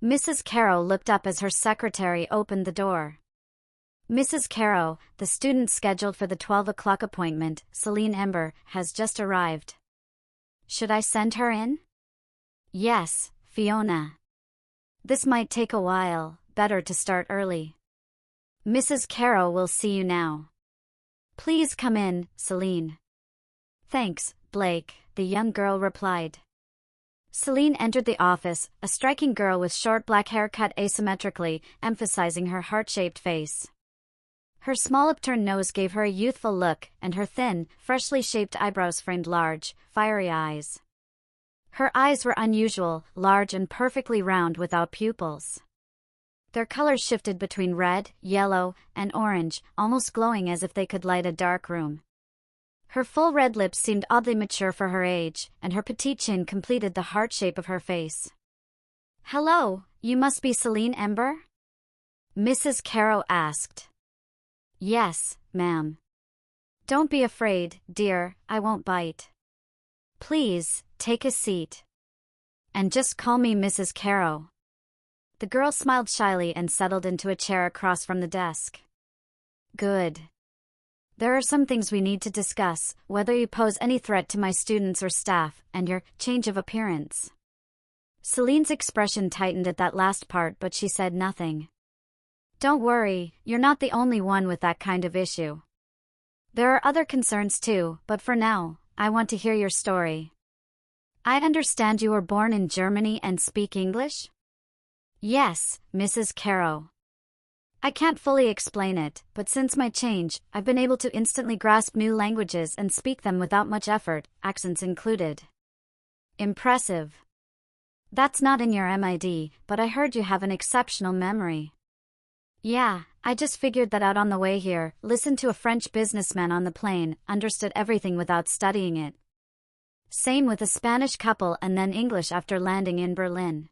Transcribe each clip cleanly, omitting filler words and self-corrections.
Mrs. Caro looked up as her secretary opened the door. Mrs. Caro, the student scheduled for the 12 o'clock appointment, Selene Ember, has just arrived. Should I send her in? Yes, Fiona. This might take a while, better to start early. Mrs. Caro will see you now. Please come in, Selene. Thanks, Blake, the young girl replied. Selene entered the office, a striking girl with short black hair cut asymmetrically, emphasizing her heart-shaped face. Her small upturned nose gave her a youthful look, and her thin, freshly shaped eyebrows framed large, fiery eyes. Her eyes were unusual, large and perfectly round without pupils. Their colors shifted between red, yellow, and orange, almost glowing as if they could light a dark room. Her full red lips seemed oddly mature for her age, and her petite chin completed the heart shape of her face. Hello, you must be Selene Ember? Mrs. Caro asked. Yes, ma'am. Don't be afraid, dear, I won't bite. Please, take a seat. And just call me Mrs. Caro. The girl smiled shyly and settled into a chair across from the desk. Good. There are some things we need to discuss, whether you pose any threat to my students or staff, and your change of appearance. Selene's expression tightened at that last part, but she said nothing. Don't worry, you're not the only one with that kind of issue. There are other concerns too, but for now, I want to hear your story. I understand you were born in Germany and speak English? Yes, Mrs. Caro. I can't fully explain it, but since my change, I've been able to instantly grasp new languages and speak them without much effort, accents included. Impressive. That's not in your MID, but I heard you have an exceptional memory. Yeah, I just figured that out on the way here, listened to a French businessman on the plane, understood everything without studying it. Same with a Spanish couple and then English after landing in Berlin.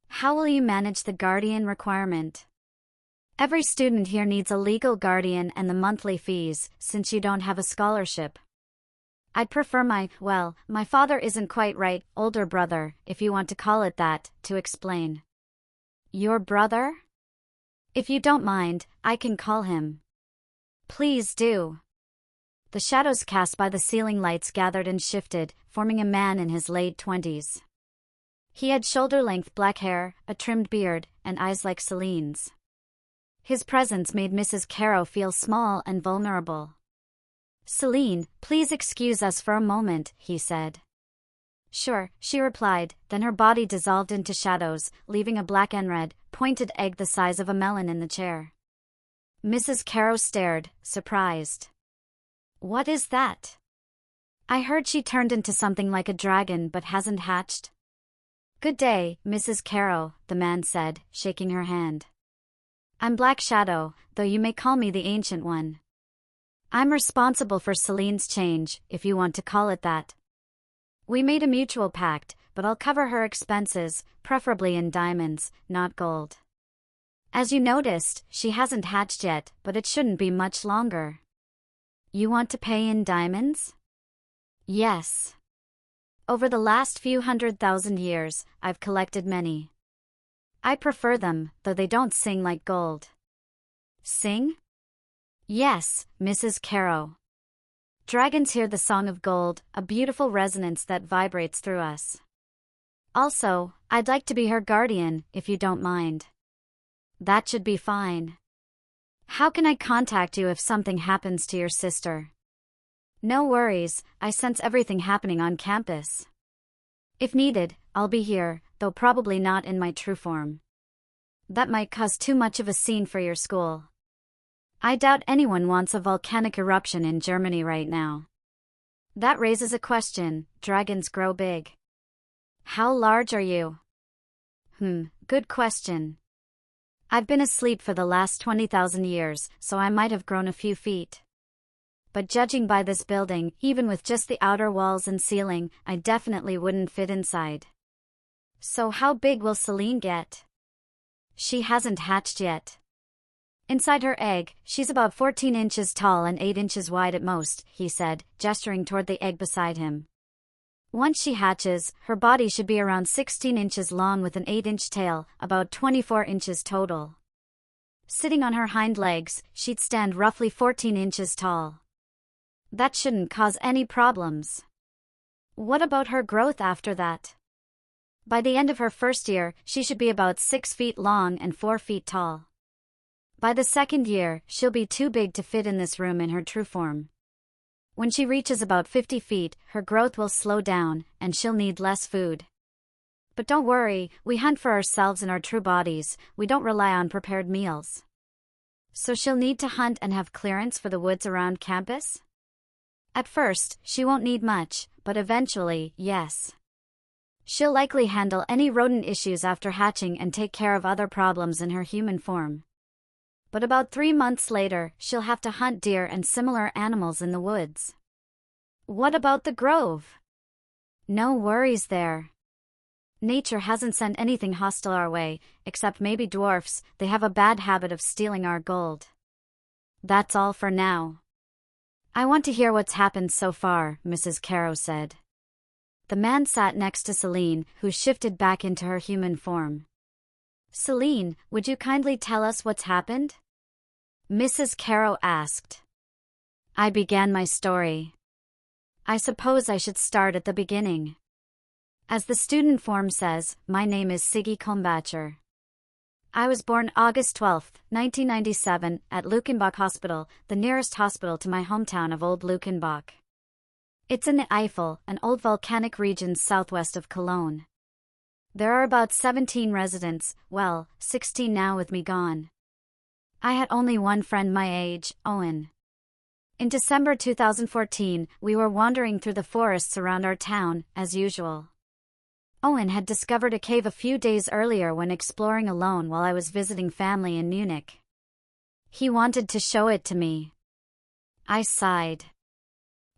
How will you manage the guardian requirement? Every student here needs a legal guardian and the monthly fees, since you don't have a scholarship. I'd prefer my father isn't quite right, older brother, if you want to call it that, to explain. Your brother? If you don't mind, I can call him. Please do. The shadows cast by the ceiling lights gathered and shifted, forming a man in his late 20s. He had shoulder-length black hair, a trimmed beard, and eyes like Selene's. His presence made Mrs. Caro feel small and vulnerable. Selene, please excuse us for a moment, he said. Sure, she replied, then her body dissolved into shadows, leaving a black and red, pointed egg the size of a melon in the chair. Mrs. Caro stared, surprised. What is that? I heard she turned into something like a dragon but hasn't hatched. Good day, Mrs. Caro, the man said, shaking her hand. I'm Black Shadow, though you may call me the Ancient One. I'm responsible for Selene's change, if you want to call it that. We made a mutual pact, but I'll cover her expenses, preferably in diamonds, not gold. As you noticed, she hasn't hatched yet, but it shouldn't be much longer. You want to pay in diamonds? Yes. Over the last few 100,000 years, I've collected many. I prefer them, though they don't sing like gold. Sing? Yes, Mrs. Caro. Dragons hear the song of gold, a beautiful resonance that vibrates through us. Also, I'd like to be her guardian, if you don't mind. That should be fine. How can I contact you if something happens to your sister? No worries, I sense everything happening on campus. If needed, I'll be here, though probably not in my true form. That might cause too much of a scene for your school. I doubt anyone wants a volcanic eruption in Germany right now. That raises a question, dragons grow big. How large are you? Good question. I've been asleep for the last 20,000 years, so I might have grown a few feet. But judging by this building, even with just the outer walls and ceiling, I definitely wouldn't fit inside. So how big will Selene get? She hasn't hatched yet. Inside her egg, she's about 14 inches tall and 8 inches wide at most, he said, gesturing toward the egg beside him. Once she hatches, her body should be around 16 inches long with an 8-inch tail, about 24 inches total. Sitting on her hind legs, she'd stand roughly 14 inches tall. That shouldn't cause any problems. What about her growth after that? By the end of her first year, she should be about 6 feet long and 4 feet tall. By the second year, she'll be too big to fit in this room in her true form. When she reaches about 50 feet, her growth will slow down, and she'll need less food. But don't worry, we hunt for ourselves in our true bodies, we don't rely on prepared meals. So she'll need to hunt and have clearance for the woods around campus? At first, she won't need much, but eventually, yes. She'll likely handle any rodent issues after hatching and take care of other problems in her human form. But about 3 months later, she'll have to hunt deer and similar animals in the woods. What about the grove? No worries there. Nature hasn't sent anything hostile our way, except maybe dwarfs. They have a bad habit of stealing our gold. That's all for now. I want to hear what's happened so far, Mrs. Caro said. The man sat next to Selene, who shifted back into her human form. Selene, would you kindly tell us what's happened? Mrs. Caro asked. I began my story. I suppose I should start at the beginning. As the student form says, my name is Siggi. I was born August 12, 1997, at Luckenbach Hospital, the nearest hospital to my hometown of Old Luckenbach. It's in the Eifel, an old volcanic region southwest of Cologne. There are about 17 residents, well, 16 now with me gone. I had only one friend my age, Owen. In December 2014, we were wandering through the forests around our town, as usual. Owen had discovered a cave a few days earlier when exploring alone while I was visiting family in Munich. He wanted to show it to me. I sighed.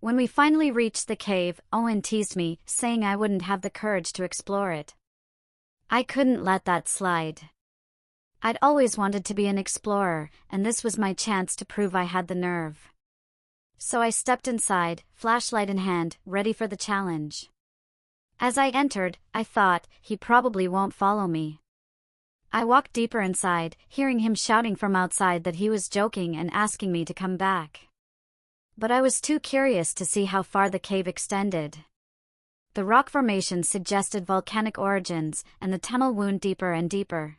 When we finally reached the cave, Owen teased me, saying I wouldn't have the courage to explore it. I couldn't let that slide. I'd always wanted to be an explorer, and this was my chance to prove I had the nerve. So I stepped inside, flashlight in hand, ready for the challenge. As I entered, I thought, he probably won't follow me. I walked deeper inside, hearing him shouting from outside that he was joking and asking me to come back. But I was too curious to see how far the cave extended. The rock formation suggested volcanic origins, and the tunnel wound deeper and deeper.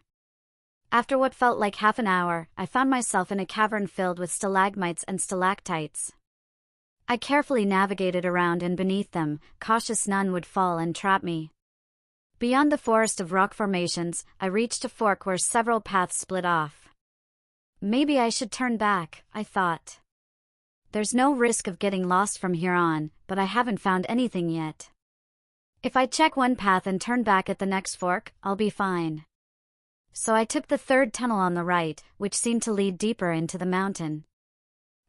After what felt like half an hour, I found myself in a cavern filled with stalagmites and stalactites. I carefully navigated around and beneath them, cautious none would fall and trap me. Beyond the forest of rock formations, I reached a fork where several paths split off. Maybe I should turn back, I thought. There's no risk of getting lost from here on, but I haven't found anything yet. If I check one path and turn back at the next fork, I'll be fine. So I took the third tunnel on the right, which seemed to lead deeper into the mountain.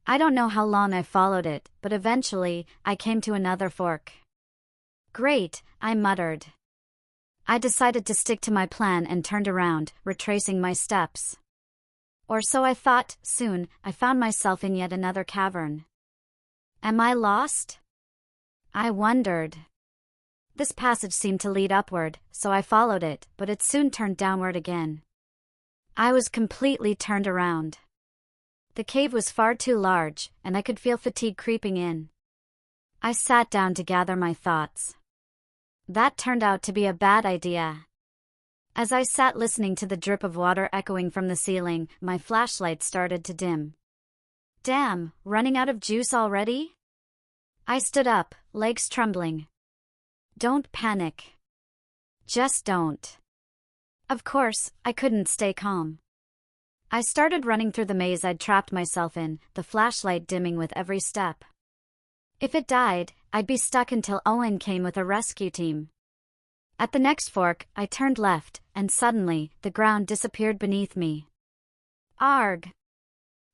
I don't know how long I followed it, but eventually, I came to another fork. Great, I muttered. I decided to stick to my plan and turned around, retracing my steps. Or so I thought. Soon, I found myself in yet another cavern. Am I lost? I wondered. This passage seemed to lead upward, so I followed it, but it soon turned downward again. I was completely turned around. The cave was far too large, and I could feel fatigue creeping in. I sat down to gather my thoughts. That turned out to be a bad idea. As I sat listening to the drip of water echoing from the ceiling, my flashlight started to dim. Damn, running out of juice already? I stood up, legs trembling. Don't panic. Just don't. Of course, I couldn't stay calm. I started running through the maze I'd trapped myself in, the flashlight dimming with every step. If it died, I'd be stuck until Owen came with a rescue team. At the next fork, I turned left, and suddenly, the ground disappeared beneath me. Arg!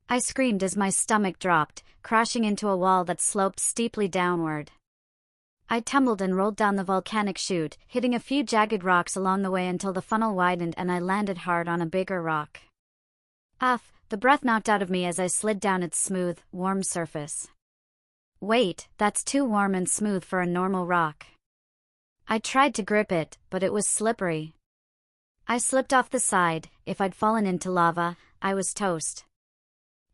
I screamed as my stomach dropped, crashing into a wall that sloped steeply downward. I tumbled and rolled down the volcanic chute, hitting a few jagged rocks along the way until the funnel widened and I landed hard on a bigger rock. The breath knocked out of me as I slid down its smooth, warm surface. Wait, that's too warm and smooth for a normal rock. I tried to grip it, but it was slippery. I slipped off the side. If I'd fallen into lava, I was toast.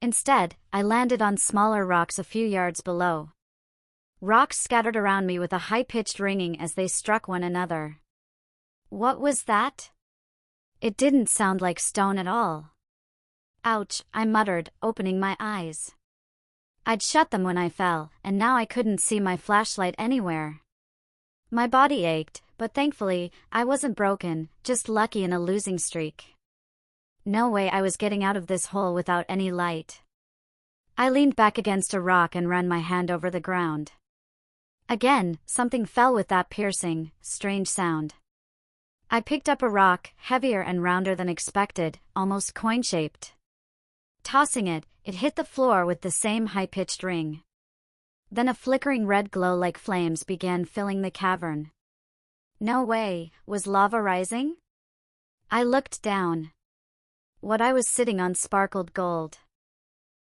Instead, I landed on smaller rocks a few yards below. Rocks scattered around me with a high-pitched ringing as they struck one another. What was that? It didn't sound like stone at all. Ouch, I muttered, opening my eyes. I'd shut them when I fell, and now I couldn't see my flashlight anywhere. My body ached, but thankfully, I wasn't broken, just lucky in a losing streak. No way I was getting out of this hole without any light. I leaned back against a rock and ran my hand over the ground. Again, something fell with that piercing, strange sound. I picked up a rock, heavier and rounder than expected, almost coin-shaped. Tossing it, it hit the floor with the same high-pitched ring. Then a flickering red glow like flames began filling the cavern. No way, was lava rising? I looked down. What I was sitting on sparkled gold.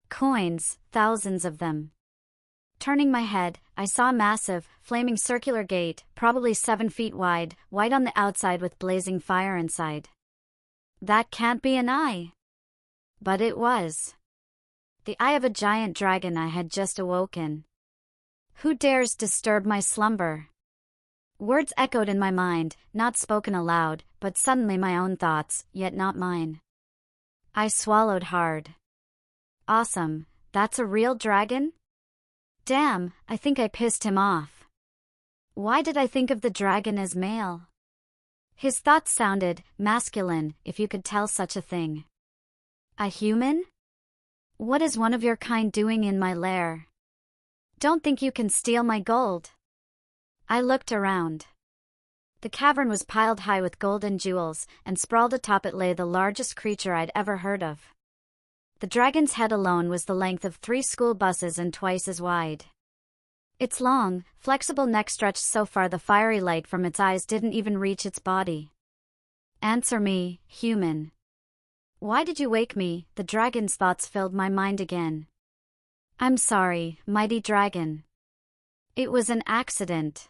Coins, thousands of them. Turning my head, I saw a massive, flaming circular gate, probably 7 feet wide, white on the outside with blazing fire inside. That can't be an eye. But it was. The eye of a giant dragon I had just awoken. Who dares disturb my slumber? Words echoed in my mind, not spoken aloud, but suddenly my own thoughts, yet not mine. I swallowed hard. Awesome, that's a real dragon? Damn, I think I pissed him off. Why did I think of the dragon as male? His thoughts sounded masculine, if you could tell such a thing. A human? What is one of your kind doing in my lair? Don't think you can steal my gold. I looked around. The cavern was piled high with gold and jewels, and sprawled atop it lay the largest creature I'd ever heard of. The dragon's head alone was the length of 3 school buses and twice as wide. Its long, flexible neck stretched so far the fiery light from its eyes didn't even reach its body. Answer me, human. Why did you wake me? The dragon's thoughts filled my mind again. I'm sorry, mighty dragon. It was an accident.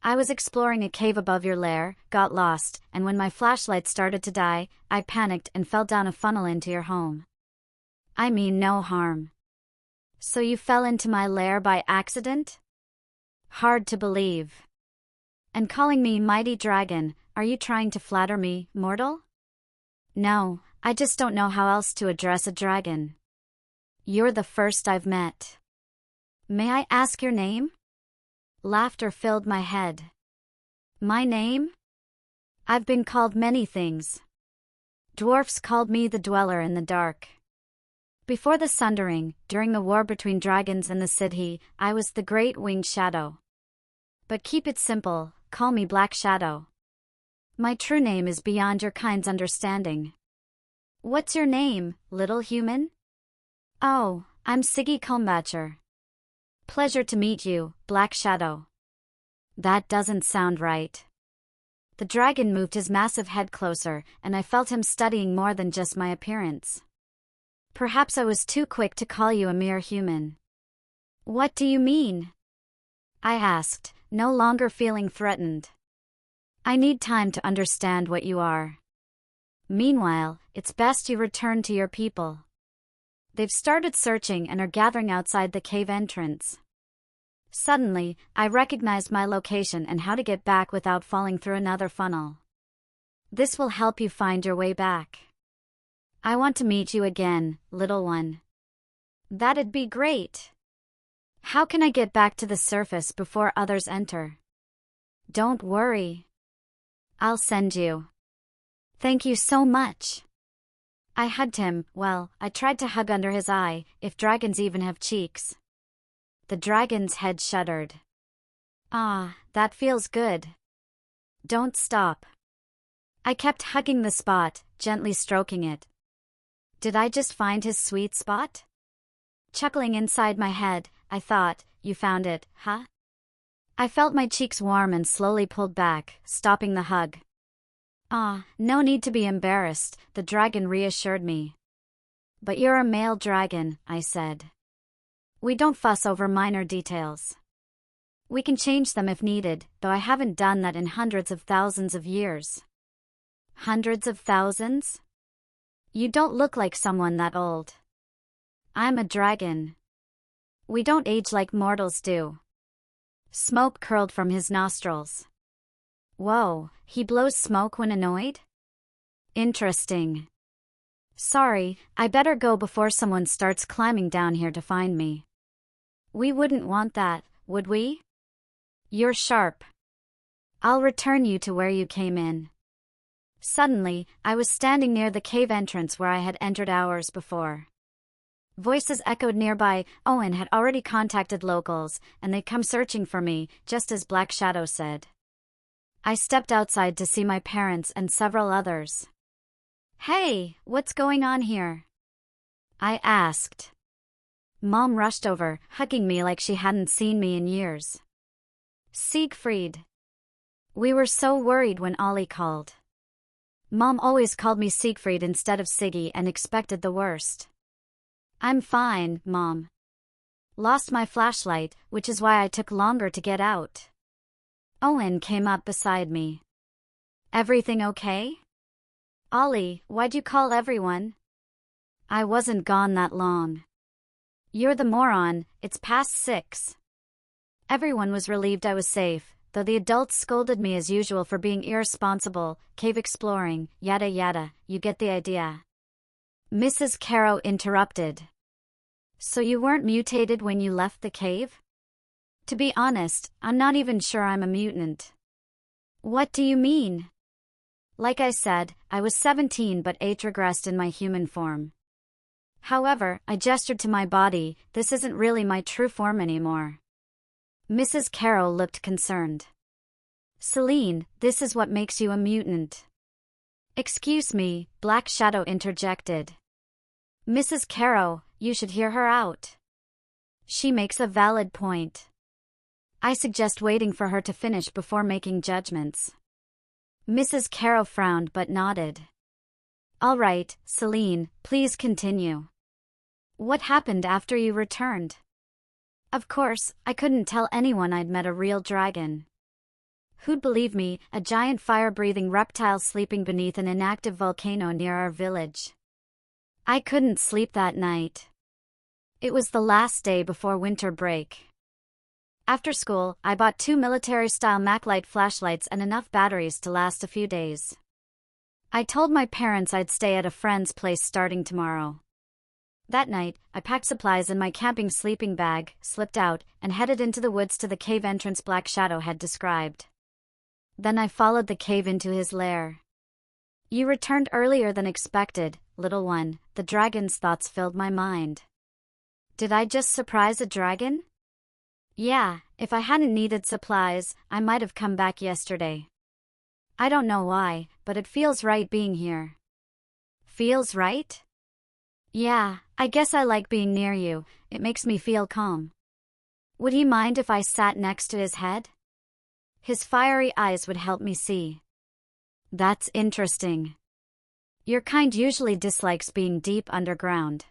I was exploring a cave above your lair, got lost, and when my flashlight started to die, I panicked and fell down a funnel into your home. I mean no harm. So you fell into my lair by accident? Hard to believe. And calling me mighty dragon, are you trying to flatter me, mortal? No, I just don't know how else to address a dragon. You're the first I've met. May I ask your name? Laughter filled my head. My name? I've been called many things. Dwarfs called me the Dweller in the Dark. Before the Sundering, during the war between dragons and the Siggi, I was the Great Winged Shadow. But keep it simple, call me Black Shadow. My true name is beyond your kind's understanding. What's your name, little human? Oh, I'm Siggi Combatcher. Pleasure to meet you, Black Shadow. That doesn't sound right. The dragon moved his massive head closer, and I felt him studying more than just my appearance. Perhaps I was too quick to call you a mere human. What do you mean? I asked, no longer feeling threatened. I need time to understand what you are. Meanwhile, it's best you return to your people. They've started searching and are gathering outside the cave entrance. Suddenly, I recognized my location and how to get back without falling through another funnel. This will help you find your way back. I want to meet you again, little one. That'd be great. How can I get back to the surface before others enter? Don't worry. I'll send you. Thank you so much. I hugged him. Well, I tried to hug under his eye, if dragons even have cheeks. The dragon's head shuddered. Ah, that feels good. Don't stop. I kept hugging the spot, gently stroking it. Did I just find his sweet spot? Chuckling inside my head, I thought, you found it, huh? I felt my cheeks warm and slowly pulled back, stopping the hug. Ah, no need to be embarrassed, the dragon reassured me. But you're a male dragon, I said. We don't fuss over minor details. We can change them if needed, though I haven't done that in hundreds of thousands of years. Hundreds of thousands? You don't look like someone that old. I'm a dragon. We don't age like mortals do. Smoke curled from his nostrils. Whoa, he blows smoke when annoyed? Interesting. Sorry, I better go before someone starts climbing down here to find me. We wouldn't want that, would we? You're sharp. I'll return you to where you came in. Suddenly, I was standing near the cave entrance where I had entered hours before. Voices echoed nearby. Owen had already contacted locals, and they'd come searching for me, just as Black Shadow said. I stepped outside to see my parents and several others. Hey, what's going on here? I asked. Mom rushed over, hugging me like she hadn't seen me in years. Siegfried. We were so worried when Ollie called. Mom always called me Siegfried instead of Siggi and expected the worst. I'm fine, Mom. Lost my flashlight, which is why I took longer to get out. Owen came up beside me. Everything okay? Ollie, why'd you call everyone? I wasn't gone that long. You're the moron, it's past 6. Everyone was relieved I was safe, though the adults scolded me as usual for being irresponsible, cave exploring, yada yada, you get the idea. Mrs. Caro interrupted. So you weren't mutated when you left the cave? To be honest, I'm not even sure I'm a mutant. What do you mean? Like I said, I was 17 but age regressed in my human form. However, I gestured to my body, this isn't really my true form anymore. Mrs. Caro looked concerned. Selene, this is what makes you a mutant. Excuse me, Black Shadow interjected. Mrs. Caro, you should hear her out. She makes a valid point. I suggest waiting for her to finish before making judgments. Mrs. Caro frowned but nodded. All right, Selene, please continue. What happened after you returned? Of course, I couldn't tell anyone I'd met a real dragon. Who'd believe me, a giant fire-breathing reptile sleeping beneath an inactive volcano near our village? I couldn't sleep that night. It was the last day before winter break. After school, I bought 2 military-style MacLight flashlights and enough batteries to last a few days. I told my parents I'd stay at a friend's place starting tomorrow. That night, I packed supplies in my camping sleeping bag, slipped out, and headed into the woods to the cave entrance Black Shadow had described. Then I followed the cave into his lair. You returned earlier than expected, little one, the dragon's thoughts filled my mind. Did I just surprise a dragon? Yeah, if I hadn't needed supplies, I might have come back yesterday. I don't know why, but it feels right being here. Feels right? Yeah, I guess I like being near you, it makes me feel calm. Would he mind if I sat next to his head? His fiery eyes would help me see. That's interesting. Your kind usually dislikes being deep underground.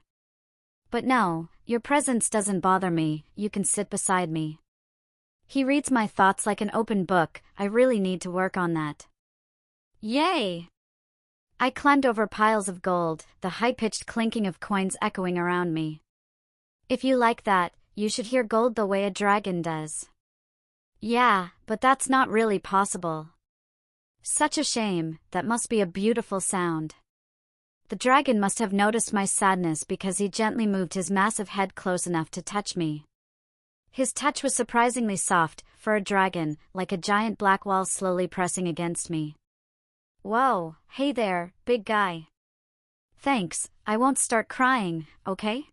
But no, your presence doesn't bother me, you can sit beside me. He reads my thoughts like an open book, I really need to work on that. Yay! I climbed over piles of gold, the high-pitched clinking of coins echoing around me. If you like that, you should hear gold the way a dragon does. Yeah, but that's not really possible. Such a shame, that must be a beautiful sound. The dragon must have noticed my sadness because he gently moved his massive head close enough to touch me. His touch was surprisingly soft, for a dragon, like a giant black wall slowly pressing against me. Whoa, hey there, big guy. Thanks, I won't start crying, okay?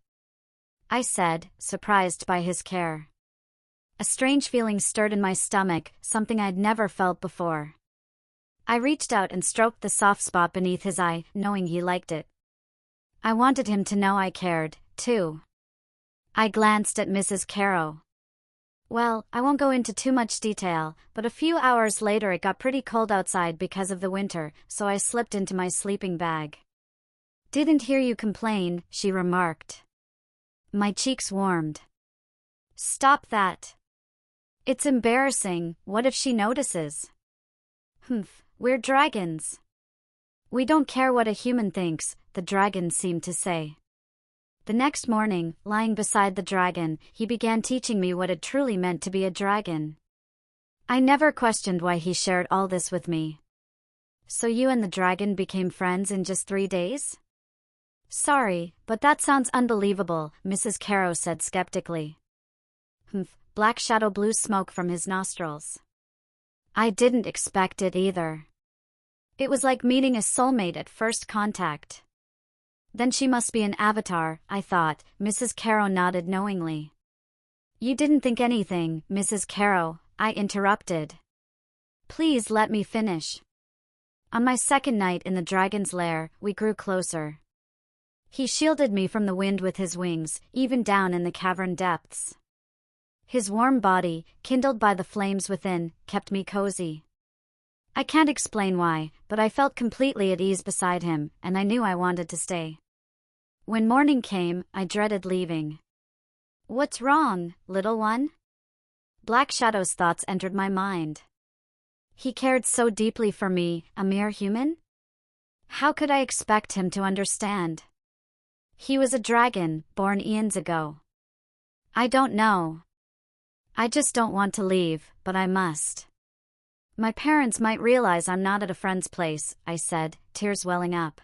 I said, surprised by his care. A strange feeling stirred in my stomach, something I'd never felt before. I reached out and stroked the soft spot beneath his eye, knowing he liked it. I wanted him to know I cared, too. I glanced at Mrs. Caro. Well, I won't go into too much detail, but a few hours later it got pretty cold outside because of the winter, so I slipped into my sleeping bag. Didn't hear you complain, she remarked. My cheeks warmed. Stop that. It's embarrassing. What if she notices? Humph, we're dragons. We don't care what a human thinks, the dragon seemed to say. The next morning, lying beside the dragon, he began teaching me what it truly meant to be a dragon. I never questioned why he shared all this with me. So you and the dragon became friends in just 3 days? Sorry, but that sounds unbelievable, Mrs. Caro said skeptically. Humph, black shadow blew smoke from his nostrils. I didn't expect it either. It was like meeting a soulmate at first contact. Then she must be an avatar, I thought. Mrs. Caro nodded knowingly. You didn't think anything, Mrs. Caro, I interrupted. Please let me finish. On my second night in the dragon's lair, we grew closer. He shielded me from the wind with his wings, even down in the cavern depths. His warm body, kindled by the flames within, kept me cozy. I can't explain why, but I felt completely at ease beside him, and I knew I wanted to stay. When morning came, I dreaded leaving. What's wrong, little one? Black Shadow's thoughts entered my mind. He cared so deeply for me, a mere human? How could I expect him to understand? He was a dragon, born eons ago. I don't know. I just don't want to leave, but I must. My parents might realize I'm not at a friend's place, I said, tears welling up.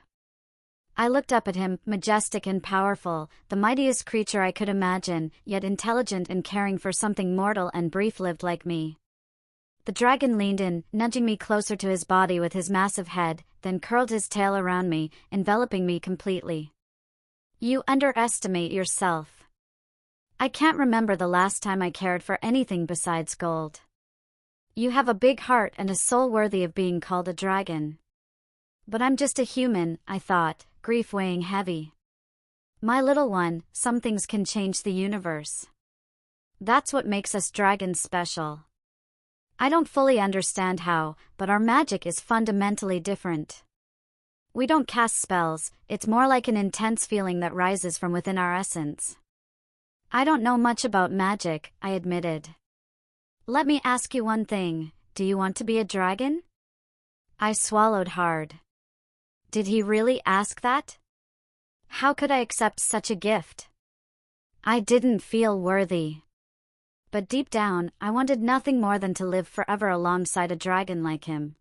I looked up at him, majestic and powerful, the mightiest creature I could imagine, yet intelligent and caring for something mortal and brief-lived like me. The dragon leaned in, nudging me closer to his body with his massive head, then curled his tail around me, enveloping me completely. You underestimate yourself. I can't remember the last time I cared for anything besides gold. You have a big heart and a soul worthy of being called a dragon. But I'm just a human, I thought, grief weighing heavy. My little one, some things can change the universe. That's what makes us dragons special. I don't fully understand how, but our magic is fundamentally different. We don't cast spells, it's more like an intense feeling that rises from within our essence. I don't know much about magic, I admitted. Let me ask you one thing, do you want to be a dragon? I swallowed hard. Did he really ask that? How could I accept such a gift? I didn't feel worthy. But deep down, I wanted nothing more than to live forever alongside a dragon like him.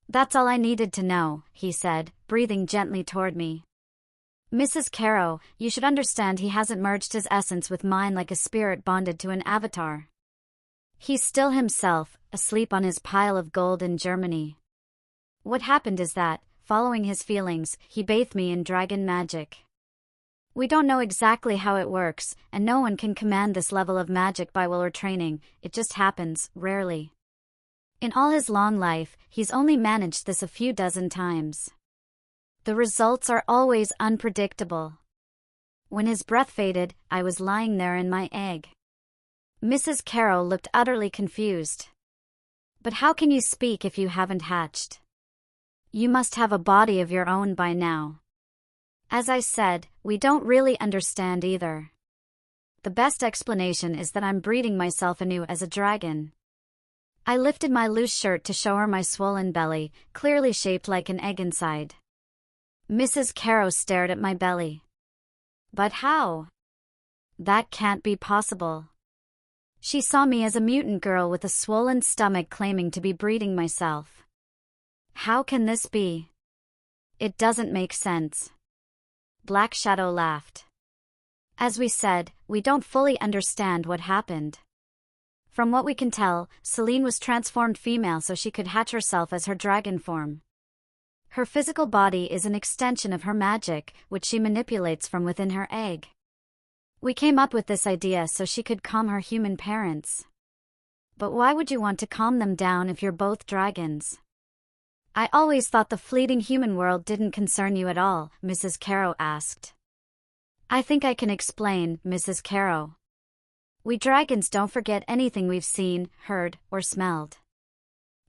That's all I needed to know, he said, breathing gently toward me. Mrs. Caro, you should understand he hasn't merged his essence with mine like a spirit bonded to an avatar. He's still himself, asleep on his pile of gold in Germany. What happened is that, following his feelings, he bathed me in dragon magic. We don't know exactly how it works, and no one can command this level of magic by will or training, it just happens, rarely. In all his long life, he's only managed this a few dozen times. The results are always unpredictable. When his breath faded, I was lying there in my egg. Mrs. Caro looked utterly confused. But how can you speak if you haven't hatched? You must have a body of your own by now. As I said, we don't really understand either. The best explanation is that I'm breeding myself anew as a dragon. I lifted my loose shirt to show her my swollen belly, clearly shaped like an egg inside. Mrs. Caro stared at my belly. But how? That can't be possible. She saw me as a mutant girl with a swollen stomach claiming to be breeding myself. How can this be? It doesn't make sense. Black Shadow laughed. As we said, we don't fully understand what happened. From what we can tell, Selene was transformed female so she could hatch herself as her dragon form. Her physical body is an extension of her magic, which she manipulates from within her egg. We came up with this idea so she could calm her human parents. But why would you want to calm them down if you're both dragons? I always thought the fleeting human world didn't concern you at all, Mrs. Caro asked. I think I can explain, Mrs. Caro. We dragons don't forget anything we've seen, heard, or smelled.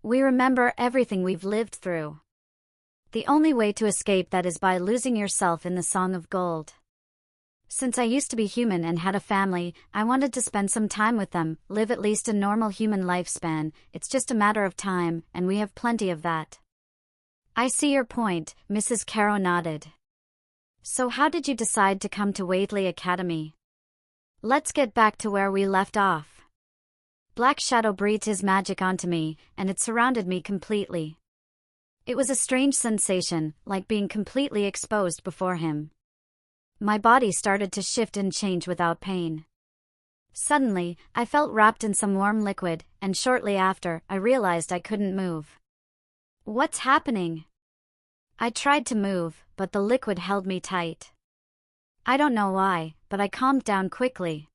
We remember everything we've lived through. The only way to escape that is by losing yourself in the Song of Gold. Since I used to be human and had a family, I wanted to spend some time with them, live at least a normal human lifespan. It's just a matter of time, and we have plenty of that. I see your point, Mrs. Caro nodded. So how did you decide to come to Whately Academy? Let's get back to where we left off. Black Shadow breathed his magic onto me, and it surrounded me completely. It was a strange sensation, like being completely exposed before him. My body started to shift and change without pain. Suddenly, I felt wrapped in some warm liquid, and shortly after, I realized I couldn't move. What's happening? I tried to move, but the liquid held me tight. I don't know why, but I calmed down quickly.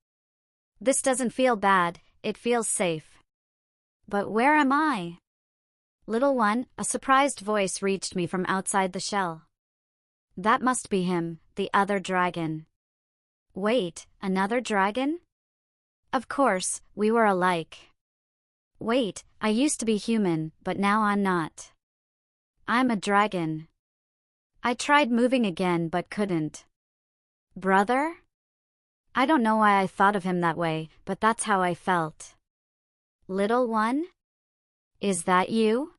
This doesn't feel bad, it feels safe. But where am I? Little one, a surprised voice reached me from outside the shell. That must be him, the other dragon. Wait, another dragon? Of course, we were alike. Wait, I used to be human, but now I'm not. I'm a dragon. I tried moving again but couldn't. Brother? I don't know why I thought of him that way, but that's how I felt. Little one? Is that you?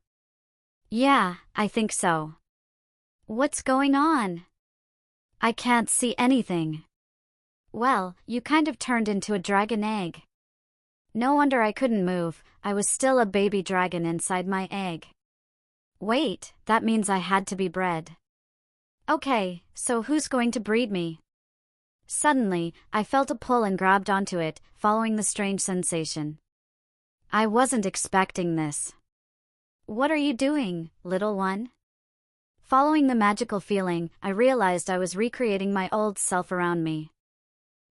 Yeah, I think so. What's going on? I can't see anything. Well, you kind of turned into a dragon egg. No wonder I couldn't move, I was still a baby dragon inside my egg. Wait, that means I had to be bred. Okay, so who's going to breed me? Suddenly, I felt a pull and grabbed onto it, following the strange sensation. I wasn't expecting this. What are you doing, little one? Following the magical feeling, I realized I was recreating my old self around me.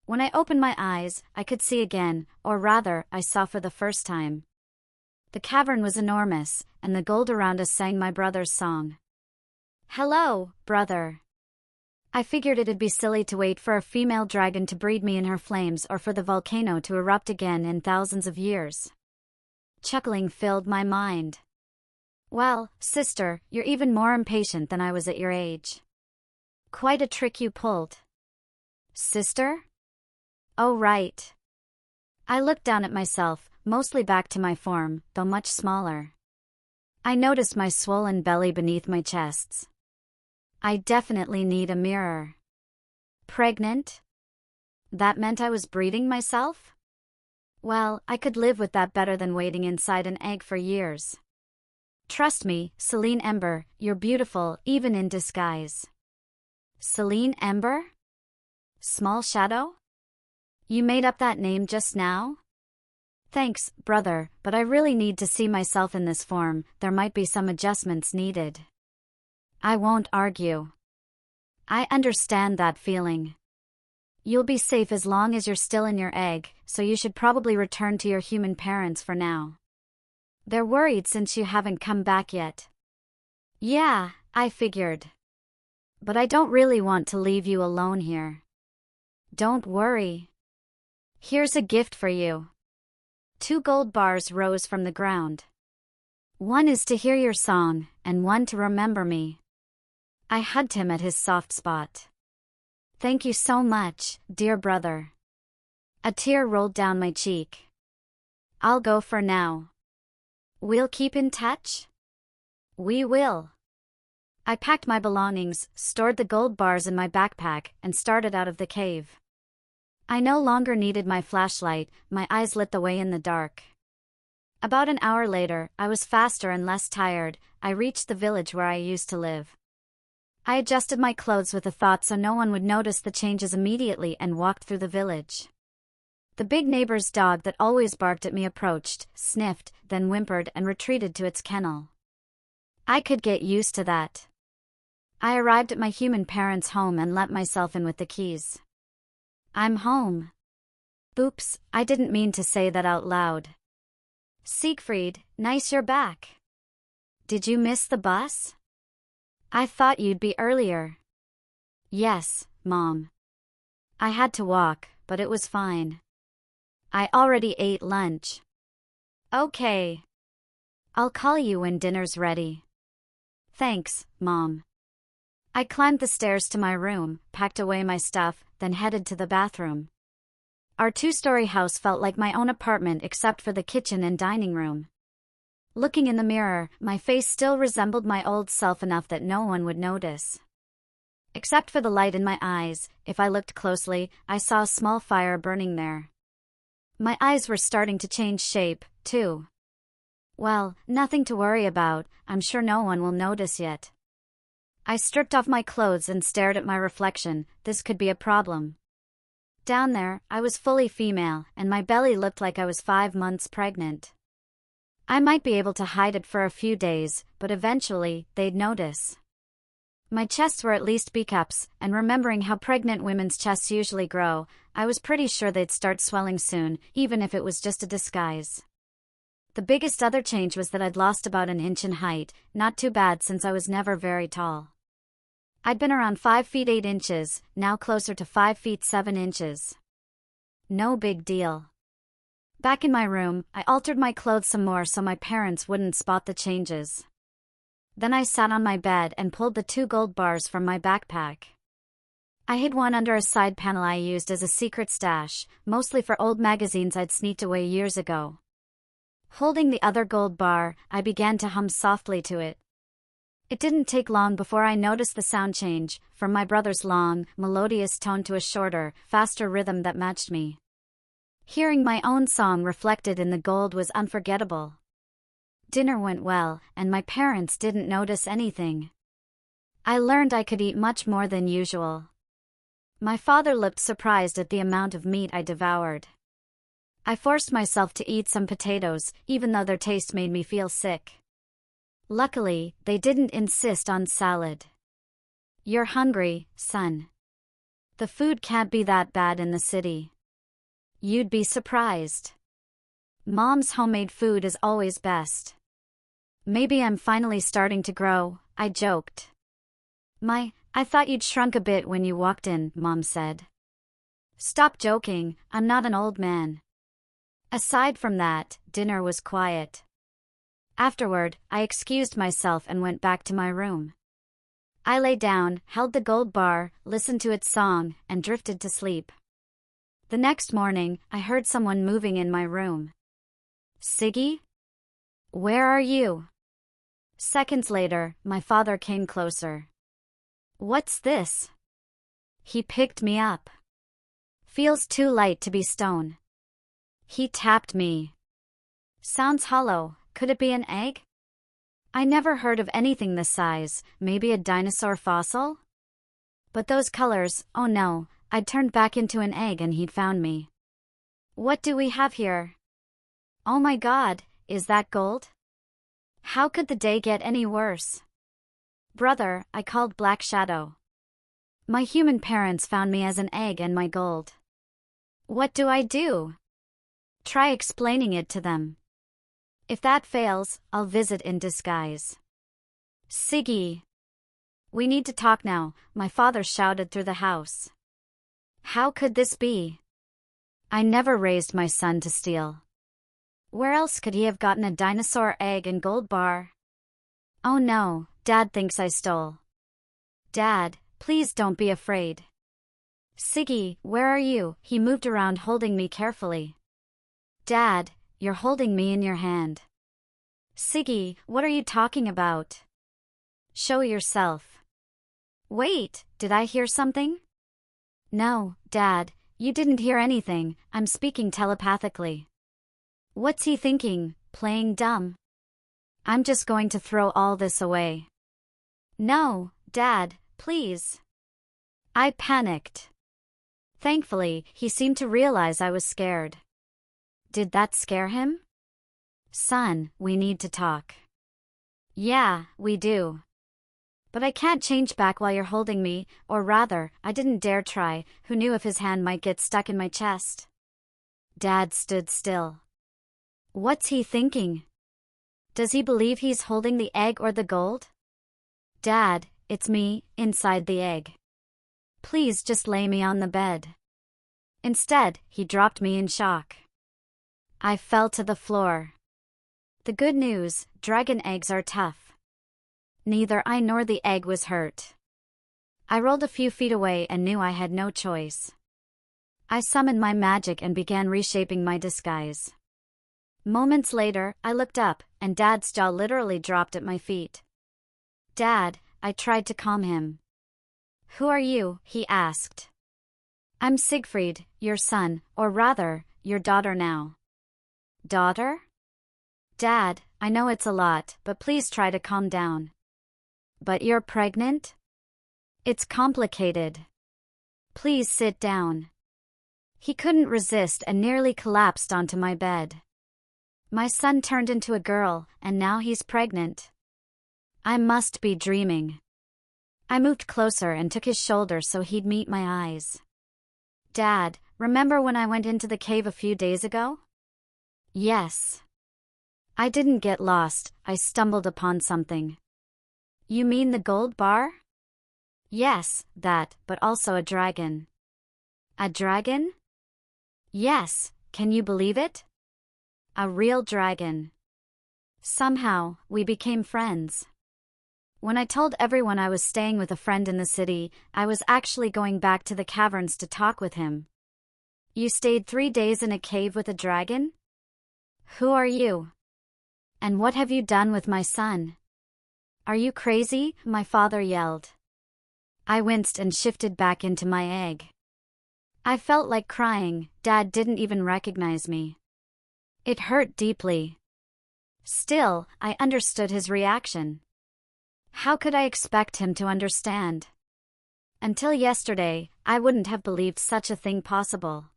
When I opened my eyes, I could see again, or rather, I saw for the first time. The cavern was enormous, and the gold around us sang my brother's song. Hello, brother. I figured it'd be silly to wait for a female dragon to breed me in her flames or for the volcano to erupt again in thousands of years. Chuckling filled my mind. Well, sister, you're even more impatient than I was at your age. Quite a trick you pulled. Sister? Oh right. I looked down at myself, mostly back to my form, though much smaller. I noticed my swollen belly beneath my chests. I definitely need a mirror. Pregnant? That meant I was breeding myself? Well, I could live with that better than waiting inside an egg for years. Trust me, Selene Ember, you're beautiful, even in disguise. Selene Ember? Small Shadow? You made up that name just now? Thanks, brother, but I really need to see myself in this form, there might be some adjustments needed. I won't argue. I understand that feeling. You'll be safe as long as you're still in your egg, so you should probably return to your human parents for now. They're worried since you haven't come back yet. Yeah, I figured. But I don't really want to leave you alone here. Don't worry. Here's a gift for you. 2 gold bars rose from the ground. One is to hear your song, and one to remember me. I hugged him at his soft spot. Thank you so much, dear brother. A tear rolled down my cheek. I'll go for now. We'll keep in touch? We will. I packed my belongings, stored the gold bars in my backpack, and started out of the cave. I no longer needed my flashlight, my eyes lit the way in the dark. About an hour later, I was faster and less tired. I reached the village where I used to live. I adjusted my clothes with a thought so no one would notice the changes immediately and walked through the village. The big neighbor's dog that always barked at me approached, sniffed, then whimpered and retreated to its kennel. I could get used to that. I arrived at my human parents' home and let myself in with the keys. I'm home. Oops, I didn't mean to say that out loud. Siegfried, nice you're back. Did you miss the bus? I thought you'd be earlier. Yes, Mom. I had to walk, but it was fine. I already ate lunch. Okay. I'll call you when dinner's ready. Thanks, Mom. I climbed the stairs to my room, packed away my stuff, then headed to the bathroom. Our two-story house felt like my own apartment except for the kitchen and dining room. Looking in the mirror, my face still resembled my old self enough that no one would notice. Except for the light in my eyes, if I looked closely, I saw a small fire burning there. My eyes were starting to change shape, too. Well, nothing to worry about, I'm sure no one will notice yet. I stripped off my clothes and stared at my reflection. This could be a problem. Down there, I was fully female, and my belly looked like I was 5 months pregnant. I might be able to hide it for a few days, but eventually, they'd notice. My chests were at least B-cups, and remembering how pregnant women's chests usually grow, I was pretty sure they'd start swelling soon, even if it was just a disguise. The biggest other change was that I'd lost about an inch in height, not too bad since I was never very tall. I'd been around 5 feet 8 inches, now closer to 5 feet 7 inches. No big deal. Back in my room, I altered my clothes some more so my parents wouldn't spot the changes. Then I sat on my bed and pulled the 2 gold bars from my backpack. I hid one under a side panel I used as a secret stash, mostly for old magazines I'd sneaked away years ago. Holding the other gold bar, I began to hum softly to it. It didn't take long before I noticed the sound change, from my brother's long, melodious tone to a shorter, faster rhythm that matched me. Hearing my own song reflected in the gold was unforgettable. Dinner went well, and my parents didn't notice anything. I learned I could eat much more than usual. My father looked surprised at the amount of meat I devoured. I forced myself to eat some potatoes, even though their taste made me feel sick. Luckily, they didn't insist on salad. "You're hungry, son. The food can't be that bad in the city. You'd be surprised. Mom's homemade food is always best." "Maybe I'm finally starting to grow," I joked. I thought you'd shrunk a bit when you walked in," Mom said. "Stop joking, I'm not an old man." Aside from that, dinner was quiet. Afterward, I excused myself and went back to my room. I lay down, held the gold bar, listened to its song, and drifted to sleep. The next morning, I heard someone moving in my room. "Siggi? Where are you?" Seconds later, my father came closer. "What's this?" He picked me up. "Feels too light to be stone." He tapped me. "Sounds hollow. Could it be an egg?" I never heard of anything this size, maybe a dinosaur fossil? But those colors, oh no, I'd turned back into an egg and he'd found me. "What do we have here?" "Oh my God, is that gold?" How could the day get any worse? "Brother," I called Black Shadow. "My human parents found me as an egg and my gold. What do I do?" "Try explaining it to them. If that fails, I'll visit in disguise." "Siggi! We need to talk now," my father shouted through the house. How could this be? I never raised my son to steal. Where else could he have gotten a dinosaur egg and gold bar? "Oh no, Dad thinks I stole." "Dad, please don't be afraid." "Siggi, where are you?" He moved around holding me carefully. "Dad, you're holding me in your hand." "Siggi, what are you talking about?" "Show yourself." "Wait, did I hear something?" "No, Dad, you didn't hear anything, I'm speaking telepathically." "What's he thinking, playing dumb?" "I'm just going to throw all this away." "No, Dad, please." I panicked. Thankfully, he seemed to realize I was scared. Did that scare him? "Son, we need to talk." "Yeah, we do. But I can't change back while you're holding me, or rather, I didn't dare try, who knew if his hand might get stuck in my chest?" Dad stood still. What's he thinking? Does he believe he's holding the egg or the gold? "Dad, it's me, inside the egg. Please just lay me on the bed." Instead, he dropped me in shock. I fell to the floor. The good news, dragon eggs are tough. Neither I nor the egg was hurt. I rolled a few feet away and knew I had no choice. I summoned my magic and began reshaping my disguise. Moments later, I looked up, and Dad's jaw literally dropped at my feet. "Dad," I tried to calm him. "Who are you?" he asked. "I'm Siegfried, your son, or rather, your daughter now." "Daughter?" "Dad, I know it's a lot, but please try to calm down." "But you're pregnant?" "It's complicated. Please sit down." He couldn't resist and nearly collapsed onto my bed. My son turned into a girl, and now he's pregnant. I must be dreaming. I moved closer and took his shoulder so he'd meet my eyes. "Dad, remember when I went into the cave a few days ago?" "Yes." "I didn't get lost, I stumbled upon something." "You mean the gold bar?" "Yes, that, but also a dragon." "A dragon?" "Yes, can you believe it? A real dragon." Somehow, we became friends. When I told everyone I was staying with a friend in the city, I was actually going back to the caverns to talk with him. "You stayed 3 days in a cave with a dragon? Who are you? And what have you done with my son?" "Are you crazy?" my father yelled. I winced and shifted back into my egg. I felt like crying. Dad didn't even recognize me. It hurt deeply. Still, I understood his reaction. How could I expect him to understand? Until yesterday, I wouldn't have believed such a thing possible.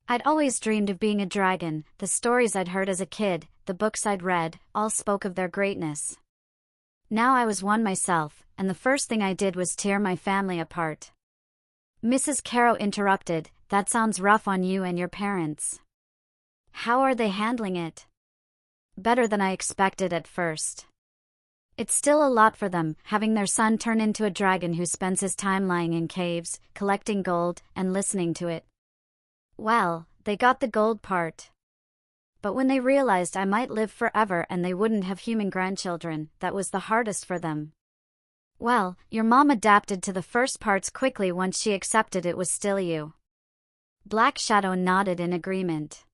I'd always dreamed of being a dragon. The stories I'd heard as a kid, the books I'd read, all spoke of their greatness. Now I was one myself, and the first thing I did was tear my family apart. Mrs. Caro interrupted, "That sounds rough on you and your parents. How are they handling it?" "Better than I expected at first. It's still a lot for them, having their son turn into a dragon who spends his time lying in caves, collecting gold, and listening to it. Well, they got the gold part. But when they realized I might live forever and they wouldn't have human grandchildren, that was the hardest for them. Well, your mom adapted to the first parts quickly once she accepted it was still you." Black Shadow nodded in agreement.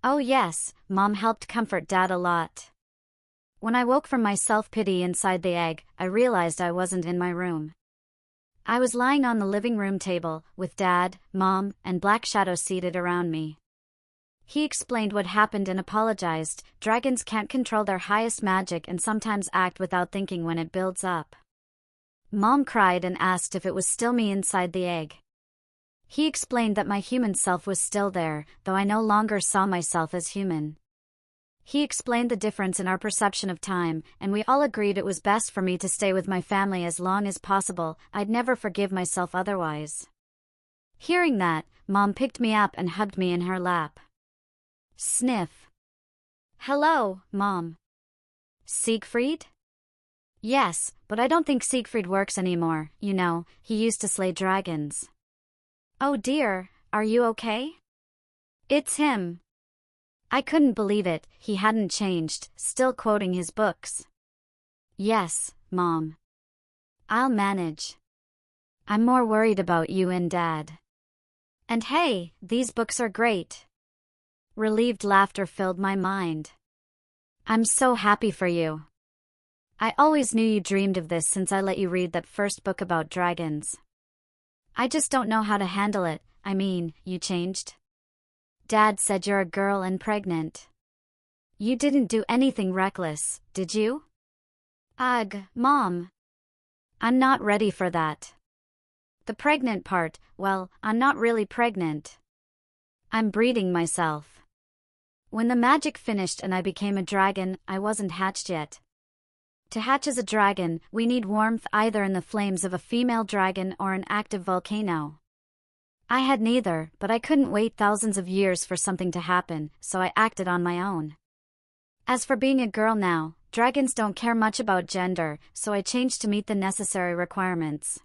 "Oh yes, Mom helped comfort Dad a lot." When I woke from my self-pity inside the egg, I realized I wasn't in my room. I was lying on the living room table, with Dad, Mom, and Black Shadow seated around me. He explained what happened and apologized. Dragons can't control their highest magic and sometimes act without thinking when it builds up. Mom cried and asked if it was still me inside the egg. He explained that my human self was still there, though I no longer saw myself as human. He explained the difference in our perception of time, and we all agreed it was best for me to stay with my family as long as possible. I'd never forgive myself otherwise. Hearing that, Mom picked me up and hugged me in her lap. Sniff. "Hello, Mom." "Siegfried?" "Yes, but I don't think Siegfried works anymore, you know, he used to slay dragons." "Oh dear, are you okay?" "It's him." I couldn't believe it, he hadn't changed, still quoting his books. "Yes, Mom. I'll manage. I'm more worried about you and Dad. And hey, these books are great." Relieved laughter filled my mind. "I'm so happy for you. I always knew you dreamed of this since I let you read that first book about dragons. I just don't know how to handle it. I mean, you changed. Dad said you're a girl and pregnant. You didn't do anything reckless, did you?" "Ugh, Mom. I'm not ready for that. The pregnant part, well, I'm not really pregnant. I'm breeding myself. When the magic finished and I became a dragon, I wasn't hatched yet. To hatch as a dragon, we need warmth either in the flames of a female dragon or an active volcano. I had neither, but I couldn't wait thousands of years for something to happen, so I acted on my own. As for being a girl now, dragons don't care much about gender, so I changed to meet the necessary requirements."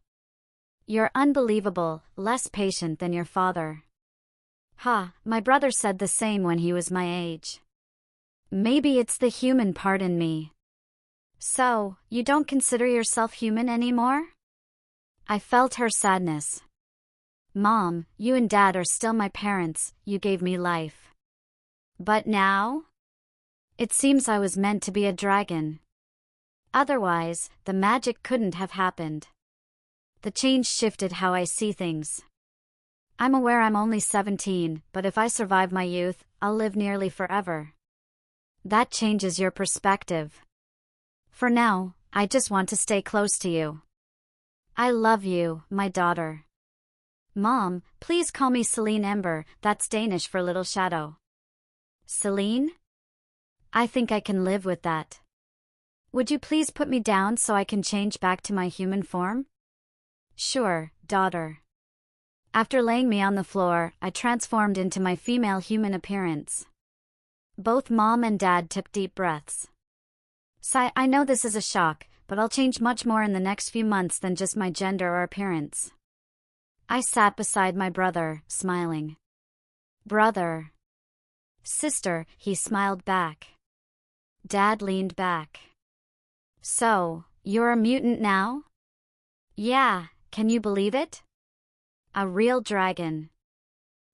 "You're unbelievable, less patient than your father." "Ha, my brother said the same when he was my age. Maybe it's the human part in me." "So, you don't consider yourself human anymore?" I felt her sadness. Mom, you and Dad are still my parents, you gave me life. But now? It seems I was meant to be a dragon. Otherwise, the magic couldn't have happened. The change shifted how I see things. I'm aware I'm only 17, but if I survive my youth, I'll live nearly forever. That changes your perspective. For now, I just want to stay close to you. I love you, my daughter. Mom, please call me Selene Ember, that's Danish for little shadow. Selene? I think I can live with that. Would you please put me down so I can change back to my human form? Sure, daughter. After laying me on the floor, I transformed into my female human appearance. Both Mom and Dad took deep breaths. Sigh, I know this is a shock, but I'll change much more in the next few months than just my gender or appearance. I sat beside my brother, smiling. Brother. Sister, he smiled back. Dad leaned back. So, you're a mutant now? Yeah, can you believe it? A real dragon.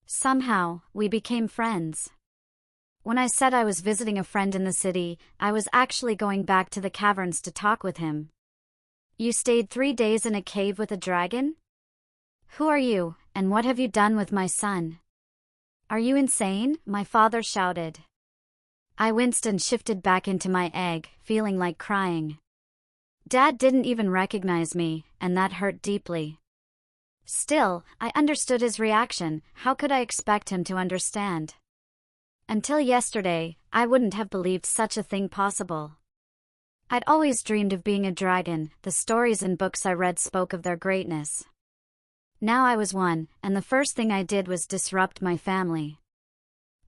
Somehow, we became friends. When I said I was visiting a friend in the city, I was actually going back to the caverns to talk with him. You stayed 3 days in a cave with a dragon? Who are you, and what have you done with my son? Are you insane? My father shouted. I winced and shifted back into my egg, feeling like crying. Dad didn't even recognize me, and that hurt deeply. Still, I understood his reaction. How could I expect him to understand? Until yesterday, I wouldn't have believed such a thing possible. I'd always dreamed of being a dragon, the stories and books I read spoke of their greatness. Now I was one, and the first thing I did was disrupt my family.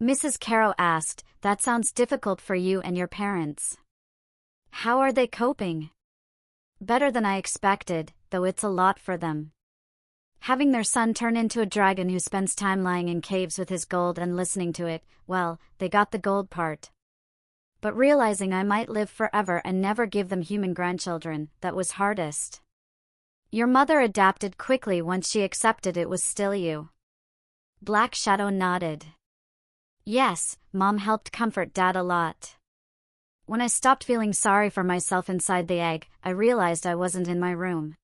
Mrs. Caro asked, "That sounds difficult for you and your parents. How are they coping?" Better than I expected, though it's a lot for them. Having their son turn into a dragon who spends time lying in caves with his gold and listening to it, well, they got the gold part. But realizing I might live forever and never give them human grandchildren, that was hardest. Your mother adapted quickly once she accepted it was still you. Black Shadow nodded. Yes, Mom helped comfort Dad a lot. When I stopped feeling sorry for myself inside the egg, I realized I wasn't in my room.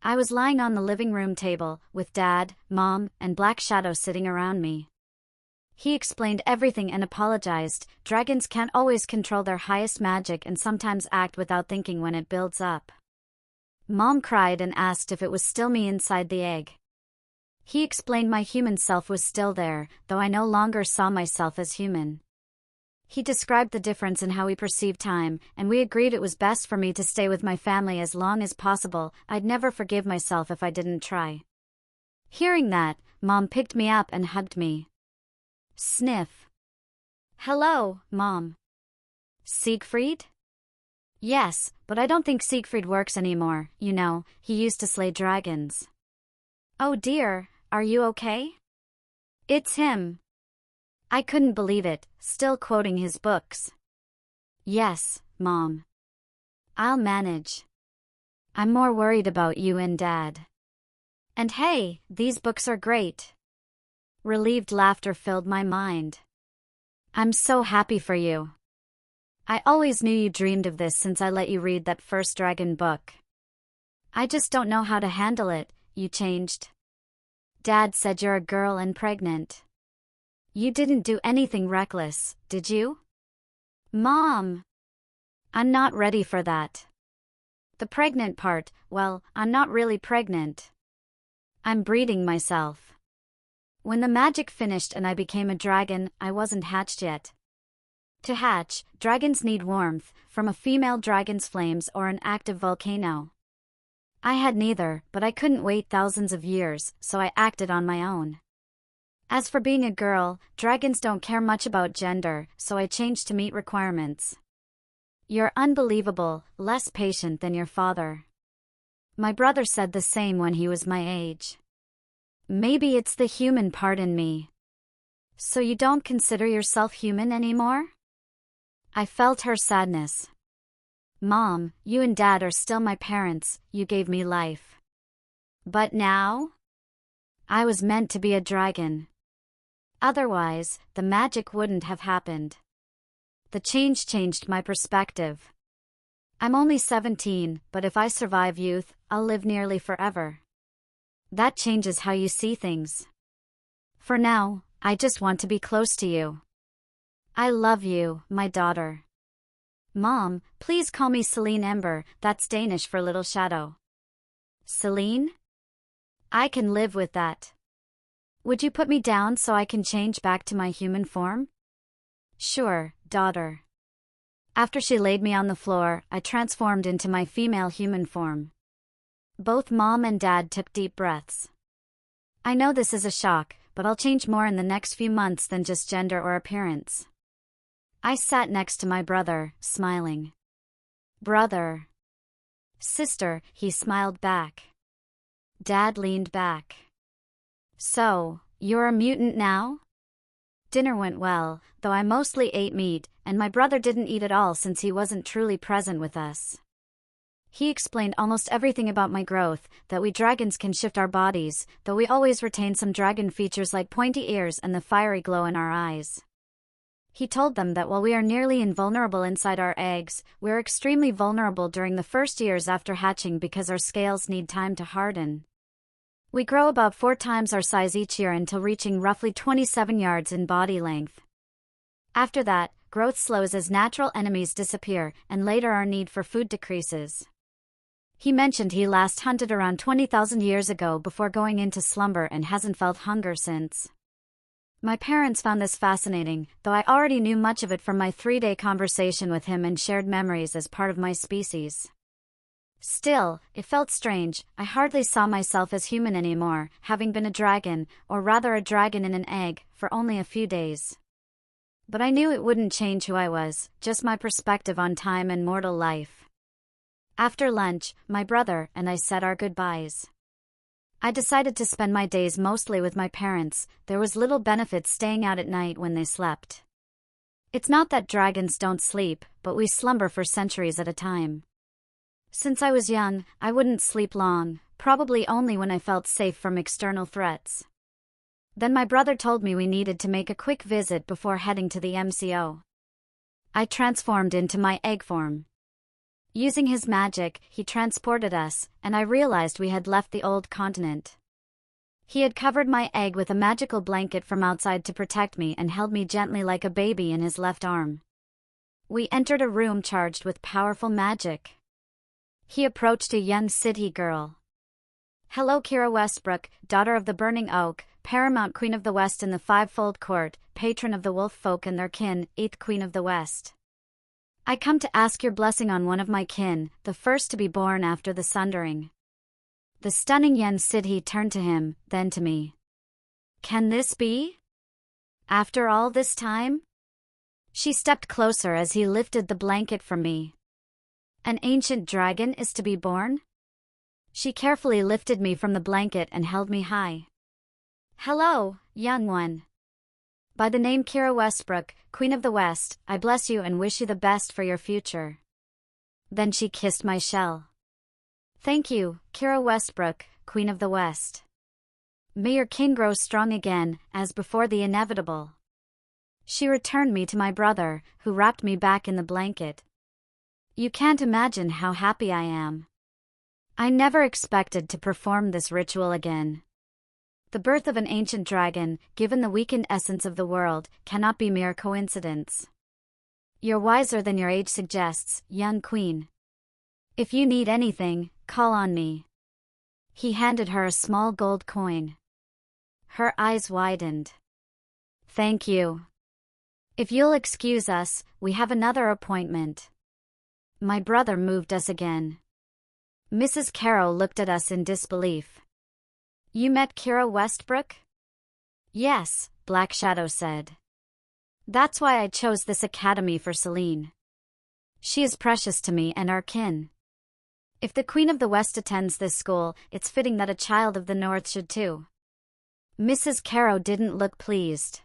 I was lying on the living room table, with Dad, Mom, and Black Shadow sitting around me. He explained everything and apologized. Dragons can't always control their highest magic and sometimes act without thinking when it builds up. Mom cried and asked if it was still me inside the egg. He explained my human self was still there, though I no longer saw myself as human. He described the difference in how we perceive time, and we agreed it was best for me to stay with my family as long as possible. I'd never forgive myself if I didn't try. Hearing that, Mom picked me up and hugged me. Sniff. Hello, Mom. Siegfried? Yes, but I don't think Siegfried works anymore, you know, he used to slay dragons. Oh dear, are you okay? It's him. I couldn't believe it, still quoting his books. Yes, Mom. I'll manage. I'm more worried about you and Dad. And hey, these books are great. Relieved laughter filled my mind. I'm so happy for you. I always knew you dreamed of this since I let you read that first dragon book. I just don't know how to handle it. You changed. Dad said you're a girl and pregnant. You didn't do anything reckless, did you? Mom! I'm not ready for that. The pregnant part, well, I'm not really pregnant. I'm breeding myself. When the magic finished and I became a dragon, I wasn't hatched yet. To hatch, dragons need warmth, from a female dragon's flames or an active volcano. I had neither, but I couldn't wait thousands of years, so I acted on my own. As for being a girl, dragons don't care much about gender, so I changed to meet requirements. You're unbelievable, less patient than your father. My brother said the same when he was my age. Maybe it's the human part in me. So you don't consider yourself human anymore? I felt her sadness. Mom, you and Dad are still my parents, you gave me life. But now? I was meant to be a dragon. Otherwise, the magic wouldn't have happened. The change changed my perspective. I'm only 17, but if I survive youth, I'll live nearly forever. That changes how you see things. For now, I just want to be close to you. I love you, my daughter. Mom, please call me Selene Ember, that's Danish for little shadow. Selene? I can live with that. Would you put me down so I can change back to my human form? Sure, daughter. After she laid me on the floor, I transformed into my female human form. Both Mom and Dad took deep breaths. I know this is a shock, but I'll change more in the next few months than just gender or appearance. I sat next to my brother, smiling. Brother. Sister, he smiled back. Dad leaned back. So, you're a mutant now? Dinner went well, though I mostly ate meat, and my brother didn't eat at all since he wasn't truly present with us. He explained almost everything about my growth, that we dragons can shift our bodies, though we always retain some dragon features like pointy ears and the fiery glow in our eyes. He told them that while we are nearly invulnerable inside our eggs, we're extremely vulnerable during the first years after hatching because our scales need time to harden. We grow about 4 times our size each year until reaching roughly 27 yards in body length. After that, growth slows as natural enemies disappear, and later our need for food decreases. He mentioned he last hunted around 20,000 years ago before going into slumber and hasn't felt hunger since. My parents found this fascinating, though I already knew much of it from my 3-day conversation with him and shared memories as part of my species. Still, it felt strange. I hardly saw myself as human anymore, having been a dragon, or rather a dragon in an egg, for only a few days. But I knew it wouldn't change who I was, just my perspective on time and mortal life. After lunch, my brother and I said our goodbyes. I decided to spend my days mostly with my parents. There was little benefit staying out at night when they slept. It's not that dragons don't sleep, but we slumber for centuries at a time. Since I was young, I wouldn't sleep long, probably only when I felt safe from external threats. Then my brother told me we needed to make a quick visit before heading to the MCO. I transformed into my egg form. Using his magic, he transported us, and I realized we had left the old continent. He had covered my egg with a magical blanket from outside to protect me and held me gently like a baby in his left arm. We entered a room charged with powerful magic. He approached a young city girl. Hello, Kira Westbrook, daughter of the Burning Oak, paramount Queen of the West in the Fivefold Court, patron of the wolf folk and their kin, 8th Queen of the West. I come to ask your blessing on one of my kin, the first to be born after the sundering. The stunning young Siggi turned to him, then to me. Can this be? After all this time? She stepped closer as he lifted the blanket from me. An ancient dragon is to be born? She carefully lifted me from the blanket and held me high. Hello, young one. By the name Kira Westbrook, Queen of the West, I bless you and wish you the best for your future. Then she kissed my shell. Thank you, Kira Westbrook, Queen of the West. May your kin grow strong again, as before the inevitable. She returned me to my brother, who wrapped me back in the blanket. You can't imagine how happy I am. I never expected to perform this ritual again. The birth of an ancient dragon, given the weakened essence of the world, cannot be mere coincidence. You're wiser than your age suggests, young queen. If you need anything, call on me. He handed her a small gold coin. Her eyes widened. Thank you. If you'll excuse us, we have another appointment. My brother moved us again. Mrs. Carroll looked at us in disbelief. You met Kira Westbrook? Yes, Black Shadow said. That's why I chose this academy for Selene. She is precious to me and our kin. If the Queen of the West attends this school, it's fitting that a child of the North should too. Mrs. Carroll didn't look pleased.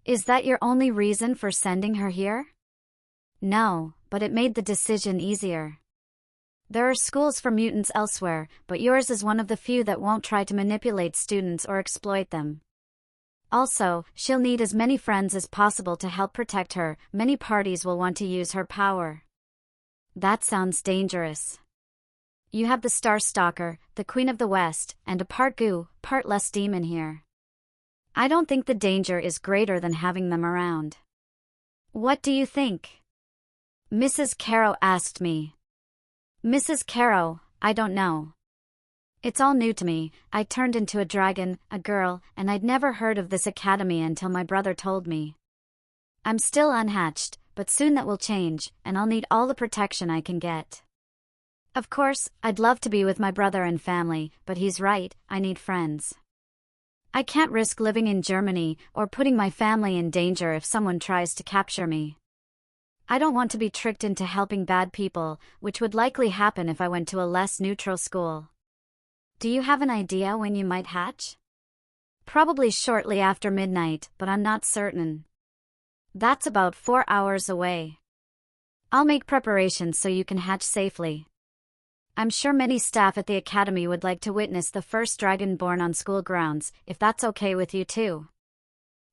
Is that your only reason for sending her here? No, but it made the decision easier. There are schools for mutants elsewhere, but yours is one of the few that won't try to manipulate students or exploit them. Also, she'll need as many friends as possible to help protect her. Many parties will want to use her power. That sounds dangerous. You have the Star Stalker, the Queen of the West, and a part goo, part less demon here. I don't think the danger is greater than having them around. What do you think? Mrs. Caro asked me. Mrs. Caro, I don't know. It's all new to me. I turned into a dragon, a girl, and I'd never heard of this academy until my brother told me. I'm still unhatched, but soon that will change, and I'll need all the protection I can get. Of course, I'd love to be with my brother and family, but he's right, I need friends. I can't risk living in Germany or putting my family in danger if someone tries to capture me. I don't want to be tricked into helping bad people, which would likely happen if I went to a less neutral school. Do you have an idea when you might hatch? Probably shortly after midnight, but I'm not certain. That's about 4 hours away. I'll make preparations so you can hatch safely. I'm sure many staff at the academy would like to witness the first dragon born on school grounds, if that's okay with you too.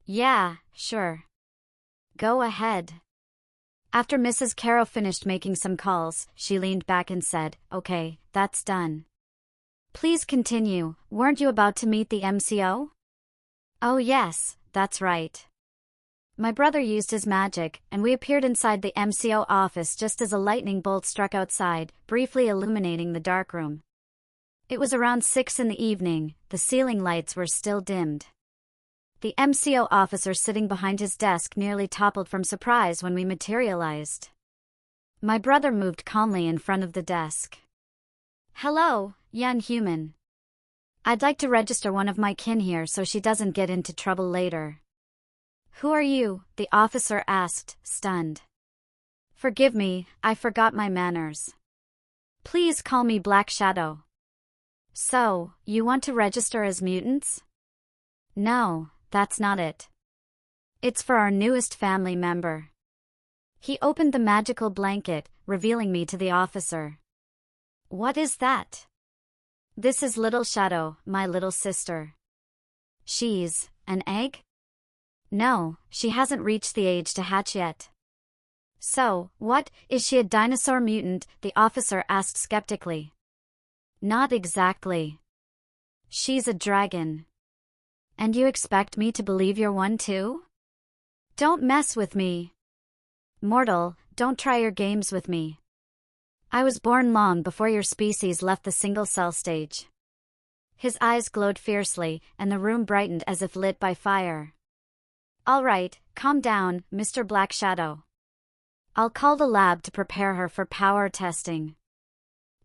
Yeah, sure. Go ahead. After Mrs. Caro finished making some calls, she leaned back and said, "Okay, that's done. Please continue. Weren't you about to meet the MCO?" "Oh yes, that's right. My brother used his magic, and we appeared inside the MCO office just as a lightning bolt struck outside, briefly illuminating the darkroom. It was around 6 in the evening, the ceiling lights were still dimmed. The MCO officer sitting behind his desk nearly toppled from surprise when we materialized. My brother moved calmly in front of the desk. "Hello, young human. I'd like to register one of my kin here so she doesn't get into trouble later." "Who are you?" the officer asked, stunned. "Forgive me, I forgot my manners. Please call me Black Shadow." "So, you want to register as mutants?" "No, that's not it. It's for our newest family member." He opened the magical blanket, revealing me to the officer. "What is that?" "This is Little Shadow, my little sister." "She's an egg?" "No, she hasn't reached the age to hatch yet." "So, what, is she a dinosaur mutant?" the officer asked skeptically. "Not exactly. She's a dragon." "And you expect me to believe you're one too?" "Don't mess with me. Mortal, don't try your games with me. I was born long before your species left the single-cell stage." His eyes glowed fiercely, and the room brightened as if lit by fire. "All right, calm down, Mr. Black Shadow. I'll call the lab to prepare her for power testing."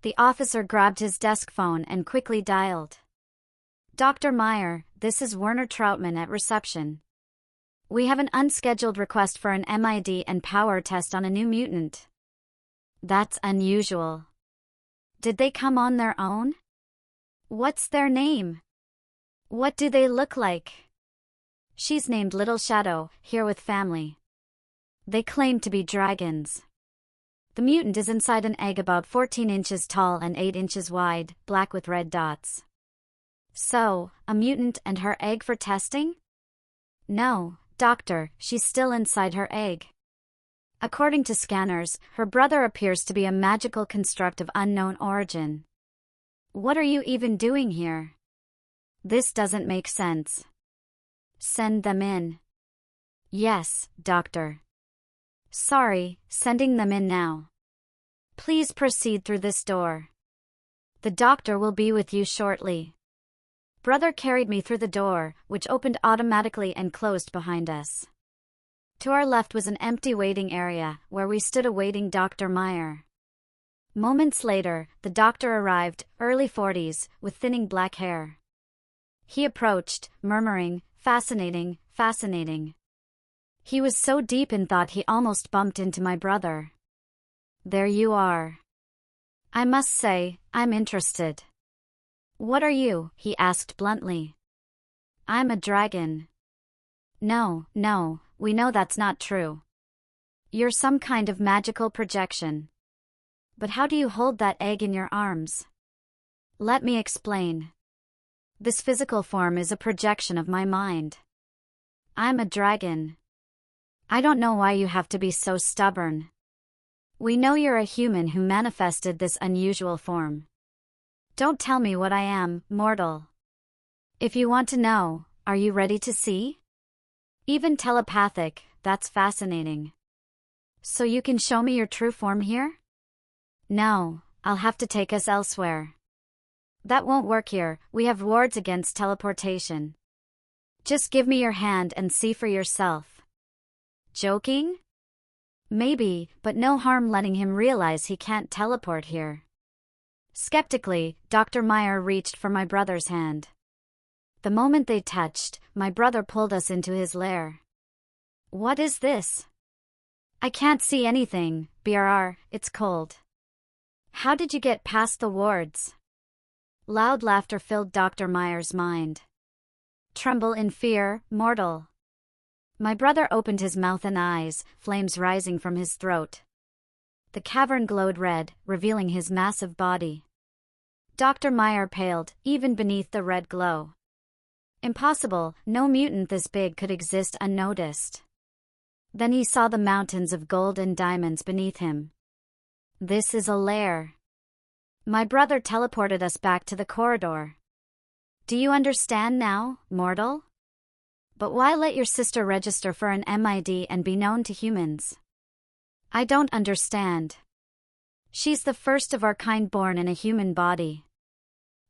The officer grabbed his desk phone and quickly dialed. "Dr. Meyer, this is Werner Trautmann at reception. We have an unscheduled request for an MID and power test on a new mutant." "That's unusual. Did they come on their own? What's their name? What do they look like?" "She's named Little Shadow, here with family. They claim to be dragons. The mutant is inside an egg about 14 inches tall and 8 inches wide, black with red dots." "So, a mutant and her egg for testing?" "No, doctor, she's still inside her egg. According to scanners, her brother appears to be a magical construct of unknown origin." "What are you even doing here? This doesn't make sense." "Send them in." "Yes, doctor." "Sorry, sending them in now. Please proceed through this door. The doctor will be with you shortly." Brother carried me through the door, which opened automatically and closed behind us. To our left was an empty waiting area, where we stood awaiting Dr. Meyer. Moments later, the doctor arrived, early 40s, with thinning black hair. He approached, murmuring, "Fascinating, fascinating." He was so deep in thought he almost bumped into my brother. "There you are. I must say, I'm interested." "What are you?" he asked bluntly. "I'm a dragon." No, we know that's not true. You're some kind of magical projection." But how do you hold that egg in your arms? Let me explain. This physical form is a projection of my mind. I'm a dragon. I don't know why you have to be so stubborn. We know you're a human who manifested this unusual form. Don't tell me what I am, mortal. If you want to know, are you ready to see? Even telepathic, that's fascinating. So you can show me your true form here? No, I'll have to take us elsewhere. That won't work here, we have wards against teleportation. Just give me your hand and see for yourself. Joking? Maybe, but no harm letting him realize he can't teleport here. Skeptically, Dr. Meyer reached for my brother's hand. The moment they touched, my brother pulled us into his lair. What is this? I can't see anything, BRR, it's cold. How did you get past the wards? Loud laughter filled Dr. Meyer's mind. Tremble in fear, mortal. My brother opened his mouth and eyes, flames rising from his throat. The cavern glowed red, revealing his massive body. Dr. Meyer paled, even beneath the red glow. Impossible, no mutant this big could exist unnoticed. Then he saw the mountains of gold and diamonds beneath him. This is a lair. My brother teleported us back to the corridor. Do you understand now, mortal? But why let your sister register for an MID and be known to humans? I don't understand. She's the first of our kind born in a human body.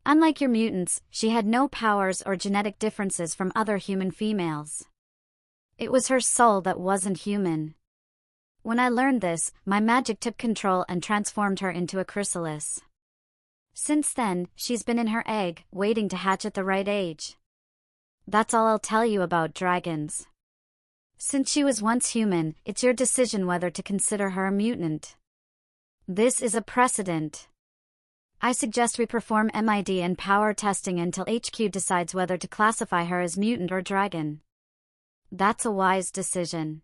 Unlike your mutants, she had no powers or genetic differences from other human females. It was her soul that wasn't human. When I learned this, my magic took control and transformed her into a chrysalis. Since then, she's been in her egg, waiting to hatch at the right age. That's all I'll tell you about dragons. Since she was once human, it's your decision whether to consider her a mutant. This is a precedent. I suggest we perform MID and power testing until HQ decides whether to classify her as mutant or dragon. That's a wise decision.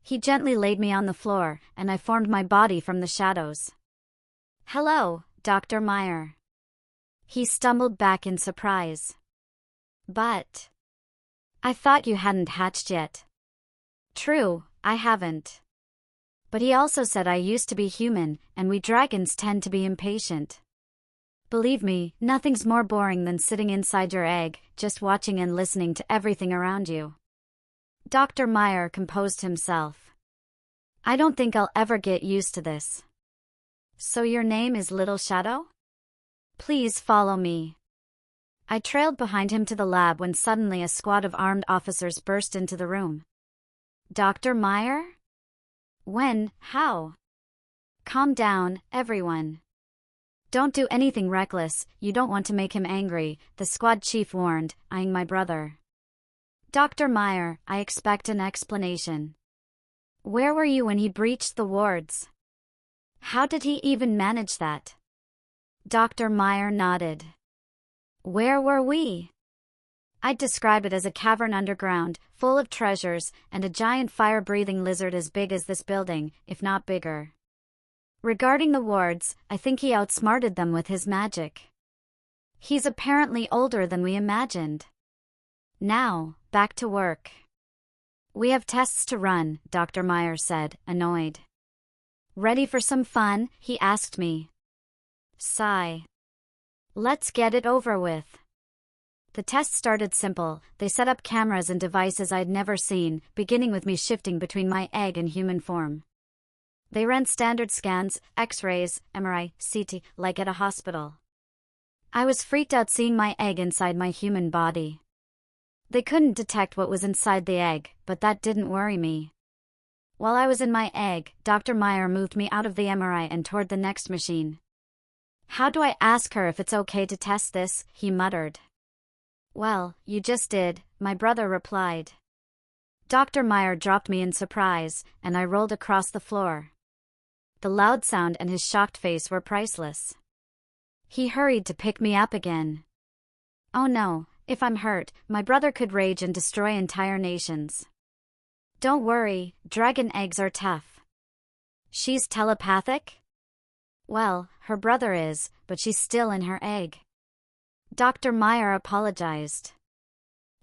He gently laid me on the floor, and I formed my body from the shadows. Hello, Dr. Meyer. He stumbled back in surprise. But I thought you hadn't hatched yet. True, I haven't. But he also said I used to be human, and we dragons tend to be impatient. Believe me, nothing's more boring than sitting inside your egg, just watching and listening to everything around you. Dr. Meyer composed himself. I don't think I'll ever get used to this. So your name is Little Shadow? Please follow me. I trailed behind him to the lab when suddenly a squad of armed officers burst into the room. Dr. Meyer? When? How? Calm down, everyone. Don't do anything reckless, you don't want to make him angry, the squad chief warned, eyeing my brother. Dr. Meyer, I expect an explanation. Where were you when he breached the wards? How did he even manage that? Dr. Meyer nodded. Where were we? I'd describe it as a cavern underground, full of treasures, and a giant fire-breathing lizard as big as this building, if not bigger. Regarding the wards, I think he outsmarted them with his magic. He's apparently older than we imagined. Now, back to work. We have tests to run, Dr. Meyer said, annoyed. Ready for some fun? He asked me. Sigh. Let's get it over with. The test started simple. They set up cameras and devices I'd never seen, beginning with me shifting between my egg and human form. They ran standard scans, X-rays, MRI, CT, like at a hospital. I was freaked out seeing my egg inside my human body. They couldn't detect what was inside the egg, but that didn't worry me. While I was in my egg, Dr. Meyer moved me out of the MRI and toward the next machine. How do I ask her if it's okay to test this? He muttered. Well, you just did, my brother replied. Dr. Meyer dropped me in surprise, and I rolled across the floor. The loud sound and his shocked face were priceless. He hurried to pick me up again. Oh no, if I'm hurt, my brother could rage and destroy entire nations. Don't worry, dragon eggs are tough. She's telepathic? Well, her brother is, but she's still in her egg. Dr. Meyer apologized.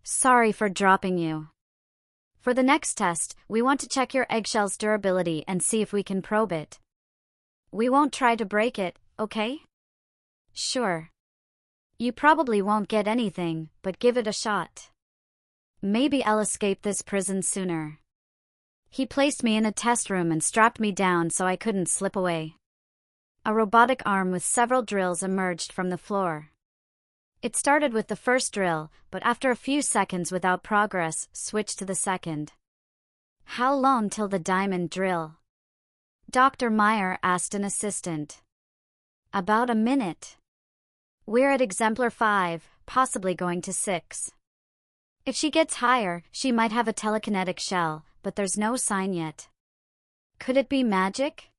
Sorry for dropping you. For the next test, we want to check your eggshell's durability and see if we can probe it. We won't try to break it, okay? Sure. You probably won't get anything, but give it a shot. Maybe I'll escape this prison sooner. He placed me in a test room and strapped me down so I couldn't slip away. A robotic arm with several drills emerged from the floor. It started with the first drill, but after a few seconds without progress, switched to the second. How long till the diamond drill? Dr. Meyer asked an assistant. About a minute. We're at exemplar 5, possibly going to 6. If she gets higher, she might have a telekinetic shell, but there's no sign yet. Could it be magic?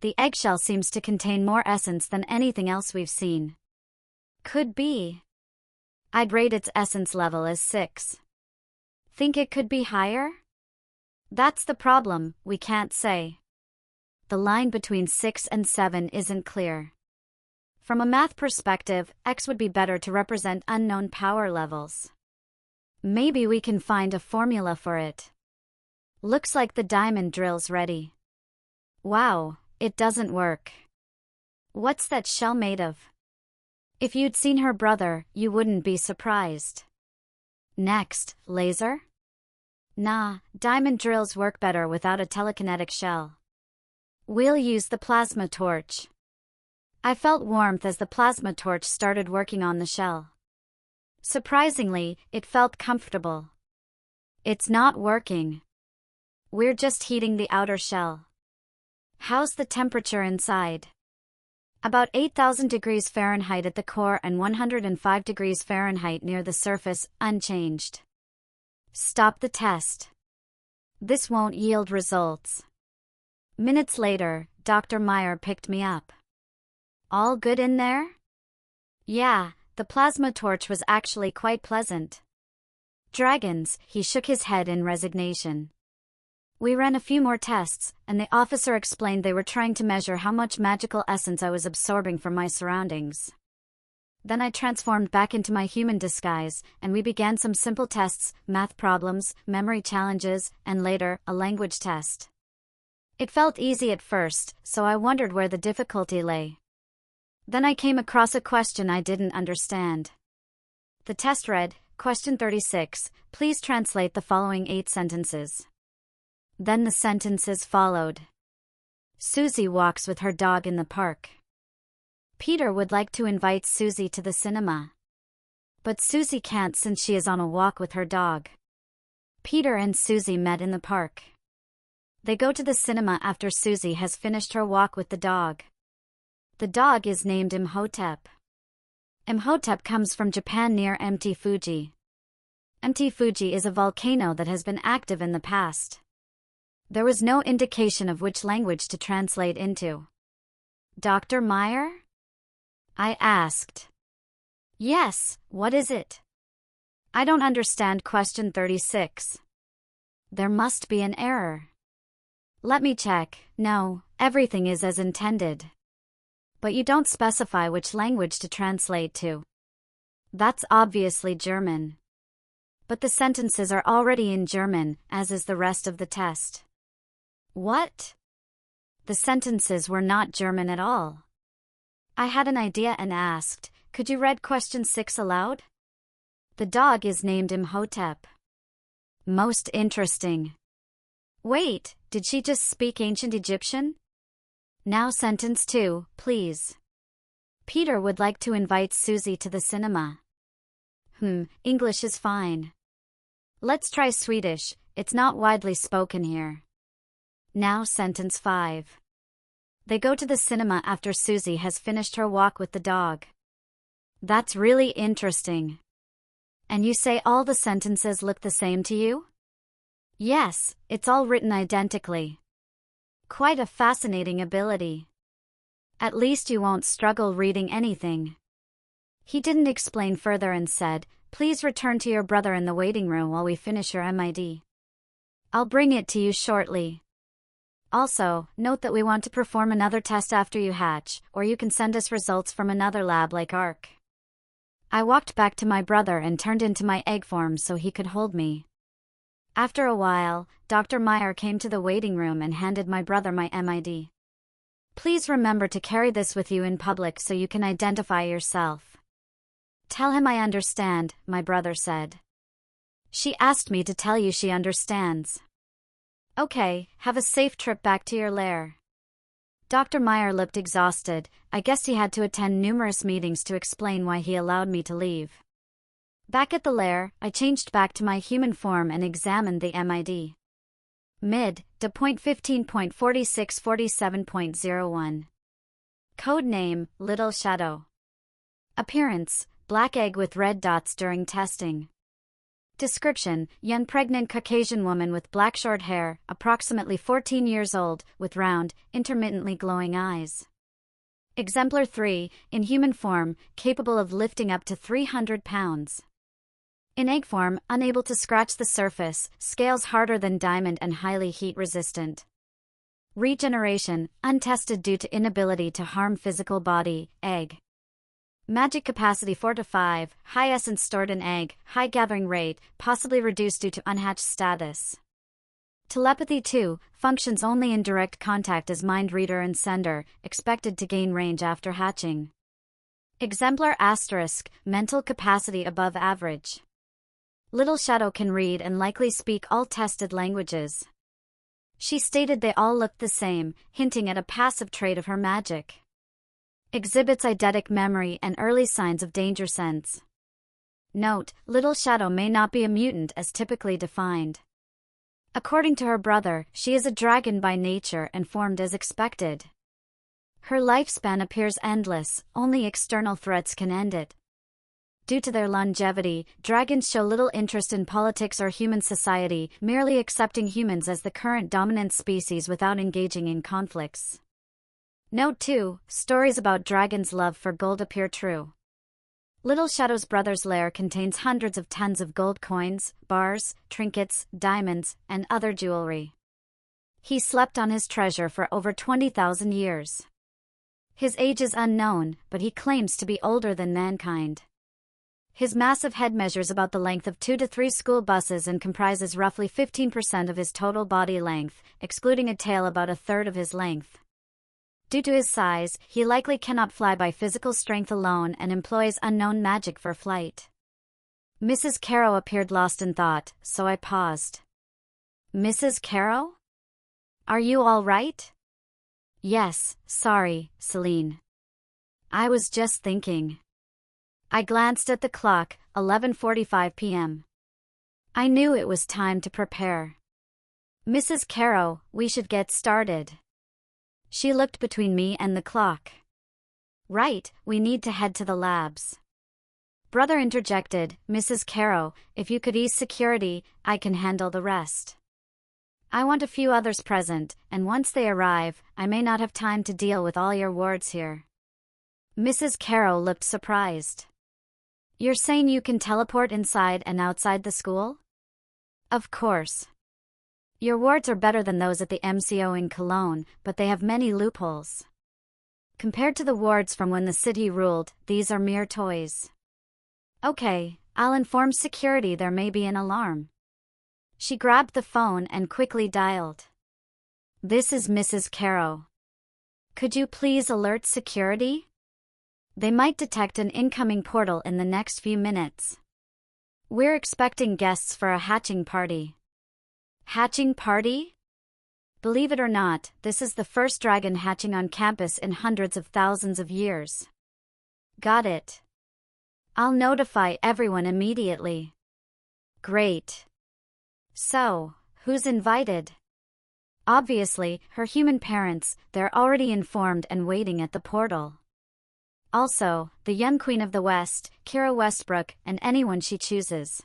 The eggshell seems to contain more essence than anything else we've seen. Could be. I'd rate its essence level as 6. Think it could be higher? That's the problem, we can't say. The line between 6 and 7 isn't clear. From a math perspective, X would be better to represent unknown power levels. Maybe we can find a formula for it. Looks like the diamond drill's ready. Wow, it doesn't work. What's that shell made of? If you'd seen her brother, you wouldn't be surprised. Next, laser? Nah, diamond drills work better without a telekinetic shell. We'll use the plasma torch. I felt warmth as the plasma torch started working on the shell. Surprisingly, it felt comfortable. It's not working. We're just heating the outer shell. How's the temperature inside? About 8,000 degrees Fahrenheit at the core and 105 degrees Fahrenheit near the surface, unchanged. Stop the test. This won't yield results. Minutes later, Dr. Meyer picked me up. All good in there? Yeah, the plasma torch was actually quite pleasant. Dragons, he shook his head in resignation. We ran a few more tests, and the officer explained they were trying to measure how much magical essence I was absorbing from my surroundings. Then I transformed back into my human disguise, and we began some simple tests, math problems, memory challenges, and later, a language test. It felt easy at first, so I wondered where the difficulty lay. Then I came across a question I didn't understand. The test read, Question 36, please translate the following 8 sentences. Then the sentences followed. Susie walks with her dog in the park. Peter would like to invite Susie to the cinema. But Susie can't since she is on a walk with her dog. Peter and Susie met in the park. They go to the cinema after Susie has finished her walk with the dog. The dog is named Imhotep. Imhotep comes from Japan near Mt. Fuji. Mt. Fuji is a volcano that has been active in the past. There was no indication of which language to translate into. Dr. Meyer? I asked. Yes, what is it? I don't understand question 36. There must be an error. Let me check. No, everything is as intended. But you don't specify which language to translate to. That's obviously German. But the sentences are already in German, as is the rest of the test. What? The sentences were not German at all. I had an idea and asked, could you read question 6 aloud? The dog is named Imhotep. Most interesting. Wait, did she just speak ancient Egyptian? Now sentence 2, please. Peter would like to invite Susie to the cinema. English is fine. Let's try Swedish, it's not widely spoken here. Now sentence 5. They go to the cinema after Susie has finished her walk with the dog. That's really interesting. And you say all the sentences look the same to you? Yes, it's all written identically. Quite a fascinating ability. At least you won't struggle reading anything. He didn't explain further and said, please return to your brother in the waiting room while we finish your MID. I'll bring it to you shortly. Also, note that we want to perform another test after you hatch, or you can send us results from another lab like ARC. I walked back to my brother and turned into my egg form so he could hold me. After a while, Dr. Meyer came to the waiting room and handed my brother my MID. Please remember to carry this with you in public so you can identify yourself. Tell him I understand, my brother said. She asked me to tell you she understands. Okay, have a safe trip back to your lair. Dr. Meyer looked exhausted. I guess he had to attend numerous meetings to explain why he allowed me to leave. Back at the lair, I changed back to my human form and examined the MID. Mid, .15.4647.01. Code name, Little Shadow. Appearance, black egg with red dots during testing. Description, young pregnant Caucasian woman with black short hair, approximately 14 years old, with round, intermittently glowing eyes. Exemplar 3, in human form, capable of lifting up to 300 pounds. In egg form, unable to scratch the surface, scales harder than diamond and highly heat resistant. Regeneration, untested due to inability to harm physical body, egg. Magic capacity 4 to 5, high essence stored in egg, high gathering rate, possibly reduced due to unhatched status. Telepathy 2, functions only in direct contact as mind reader and sender, expected to gain range after hatching. Exemplar asterisk, mental capacity above average. Little Shadow can read and likely speak all tested languages. She stated they all looked the same, hinting at a passive trait of her magic. Exhibits eidetic memory and early signs of danger sense. Note, Little Shadow may not be a mutant as typically defined. According to her brother, she is a dragon by nature and formed as expected. Her lifespan appears endless, only external threats can end it. Due to their longevity, dragons show little interest in politics or human society, merely accepting humans as the current dominant species without engaging in conflicts. Note 2, stories about dragons' love for gold appear true. Little Shadow's brother's lair contains hundreds of tons of gold coins, bars, trinkets, diamonds, and other jewelry. He slept on his treasure for over 20,000 years. His age is unknown, but he claims to be older than mankind. His massive head measures about the length of 2 to 3 school buses and comprises roughly 15% of his total body length, excluding a tail about a third of his length. Due to his size, he likely cannot fly by physical strength alone and employs unknown magic for flight. Mrs. Caro appeared lost in thought, so I paused. Mrs. Caro? Are you all right? Yes, sorry, Selene. I was just thinking. I glanced at the clock, 11:45 p.m. I knew it was time to prepare. Mrs. Caro, we should get started. She looked between me and the clock. Right, we need to head to the labs. Brother interjected, Mrs. Caro, if you could ease security, I can handle the rest. I want a few others present, and once they arrive, I may not have time to deal with all your wards here. Mrs. Caro looked surprised. You're saying you can teleport inside and outside the school? Of course. Your wards are better than those at the MCO in Cologne, but they have many loopholes. Compared to the wards from when the city ruled, these are mere toys. Okay, I'll inform security there may be an alarm. She grabbed the phone and quickly dialed. This is Mrs. Caro. Could you please alert security? They might detect an incoming portal in the next few minutes. We're expecting guests for a hatching party. Hatching party? Believe it or not, this is the first dragon hatching on campus in hundreds of thousands of years. Got it. I'll notify everyone immediately. Great. So, who's invited? Obviously, her human parents, they're already informed and waiting at the portal. Also, the young Queen of the West, Kira Westbrook, and anyone she chooses.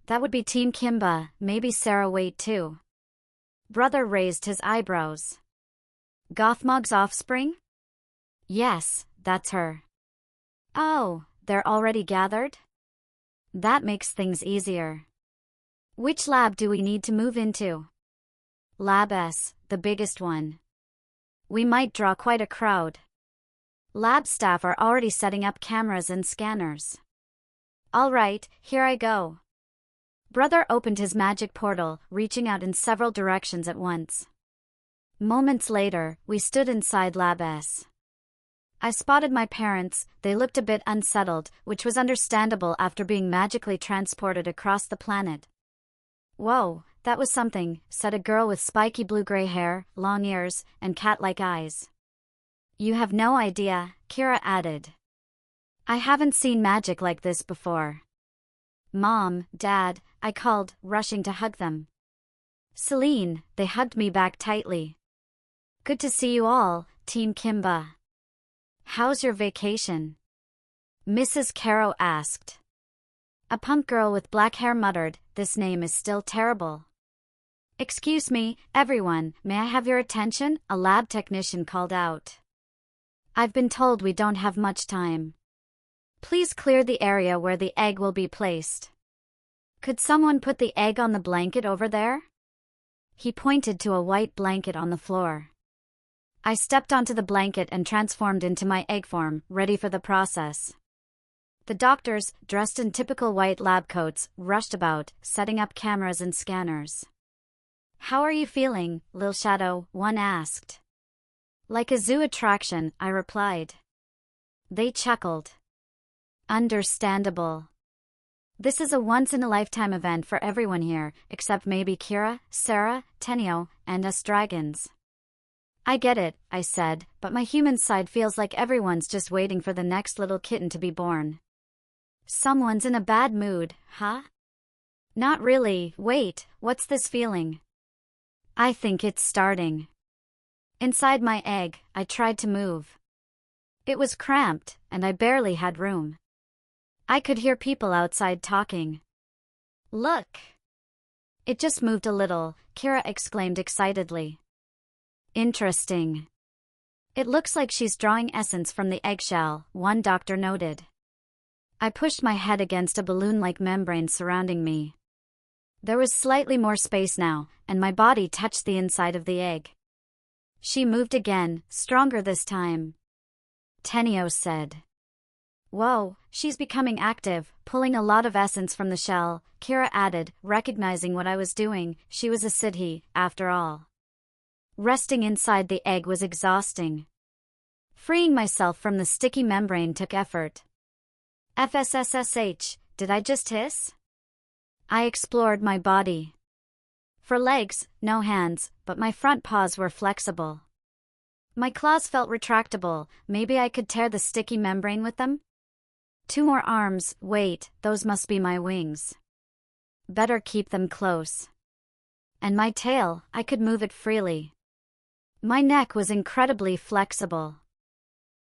That would be Team Kimba, maybe Sarah Waite too. Brother raised his eyebrows. Gothmog's offspring? Yes, that's her. Oh, they're already gathered? That makes things easier. Which lab do we need to move into? Lab S, the biggest one. We might draw quite a crowd. Lab staff are already setting up cameras and scanners. All right, here I go. Brother opened his magic portal, reaching out in several directions at once. Moments later, we stood inside Lab S. I spotted my parents. They looked a bit unsettled, which was understandable after being magically transported across the planet. Whoa, that was something, said a girl with spiky blue-gray hair, long ears, and cat-like eyes. You have no idea, Kira added. I haven't seen magic like this before. Mom, Dad, I called, rushing to hug them. Selene, they hugged me back tightly. Good to see you all, Team Kimba. How's your vacation? Mrs. Caro asked. A punk girl with black hair muttered, this name is still terrible. Excuse me, everyone, may I have your attention? A lab technician called out. I've been told we don't have much time. Please clear the area where the egg will be placed. Could someone put the egg on the blanket over there? He pointed to a white blanket on the floor. I stepped onto the blanket and transformed into my egg form, ready for the process. The doctors, dressed in typical white lab coats, rushed about, setting up cameras and scanners. How are you feeling, Lil Shadow? One asked. Like a zoo attraction, I replied. They chuckled. Understandable. This is a once-in-a-lifetime event for everyone here, except maybe Kira, Sarah, Tenio, and us dragons. I get it, I said, but my human side feels like everyone's just waiting for the next little kitten to be born. Someone's in a bad mood, huh? Not really. Wait, what's this feeling? I think it's starting. Inside my egg, I tried to move. It was cramped, and I barely had room. I could hear people outside talking. Look! It just moved a little, Kira exclaimed excitedly. Interesting. It looks like she's drawing essence from the eggshell, one doctor noted. I pushed my head against a balloon-like membrane surrounding me. There was slightly more space now, and my body touched the inside of the egg. She moved again, stronger this time. Tenio said. Whoa, she's becoming active, pulling a lot of essence from the shell, Kira added, recognizing what I was doing. She was a sissification, after all. Resting inside the egg was exhausting. Freeing myself from the sticky membrane took effort. FSSSH, did I just hiss? I explored my body. For legs, no hands, but my front paws were flexible. My claws felt retractable, maybe I could tear the sticky membrane with them? 2 more arms, wait, those must be my wings. Better keep them close. And my tail, I could move it freely. My neck was incredibly flexible.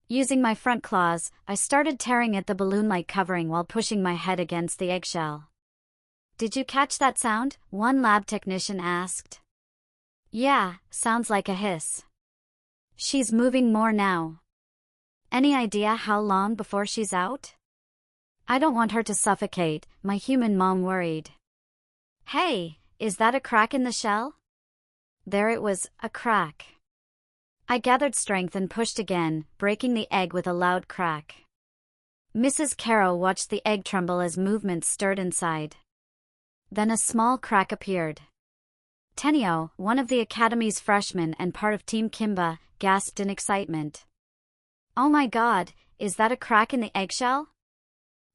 Using my front claws, I started tearing at the balloon-like covering while pushing my head against the eggshell. Did you catch that sound? One lab technician asked. Yeah, sounds like a hiss. She's moving more now. Any idea how long before she's out? I don't want her to suffocate, my human mom worried. Hey, is that a crack in the shell? There it was, a crack. I gathered strength and pushed again, breaking the egg with a loud crack. Mrs. Caro watched the egg tremble as movements stirred inside. Then a small crack appeared. Tenio, one of the Academy's freshmen and part of Team Kimba, gasped in excitement. Oh my god, is that a crack in the eggshell?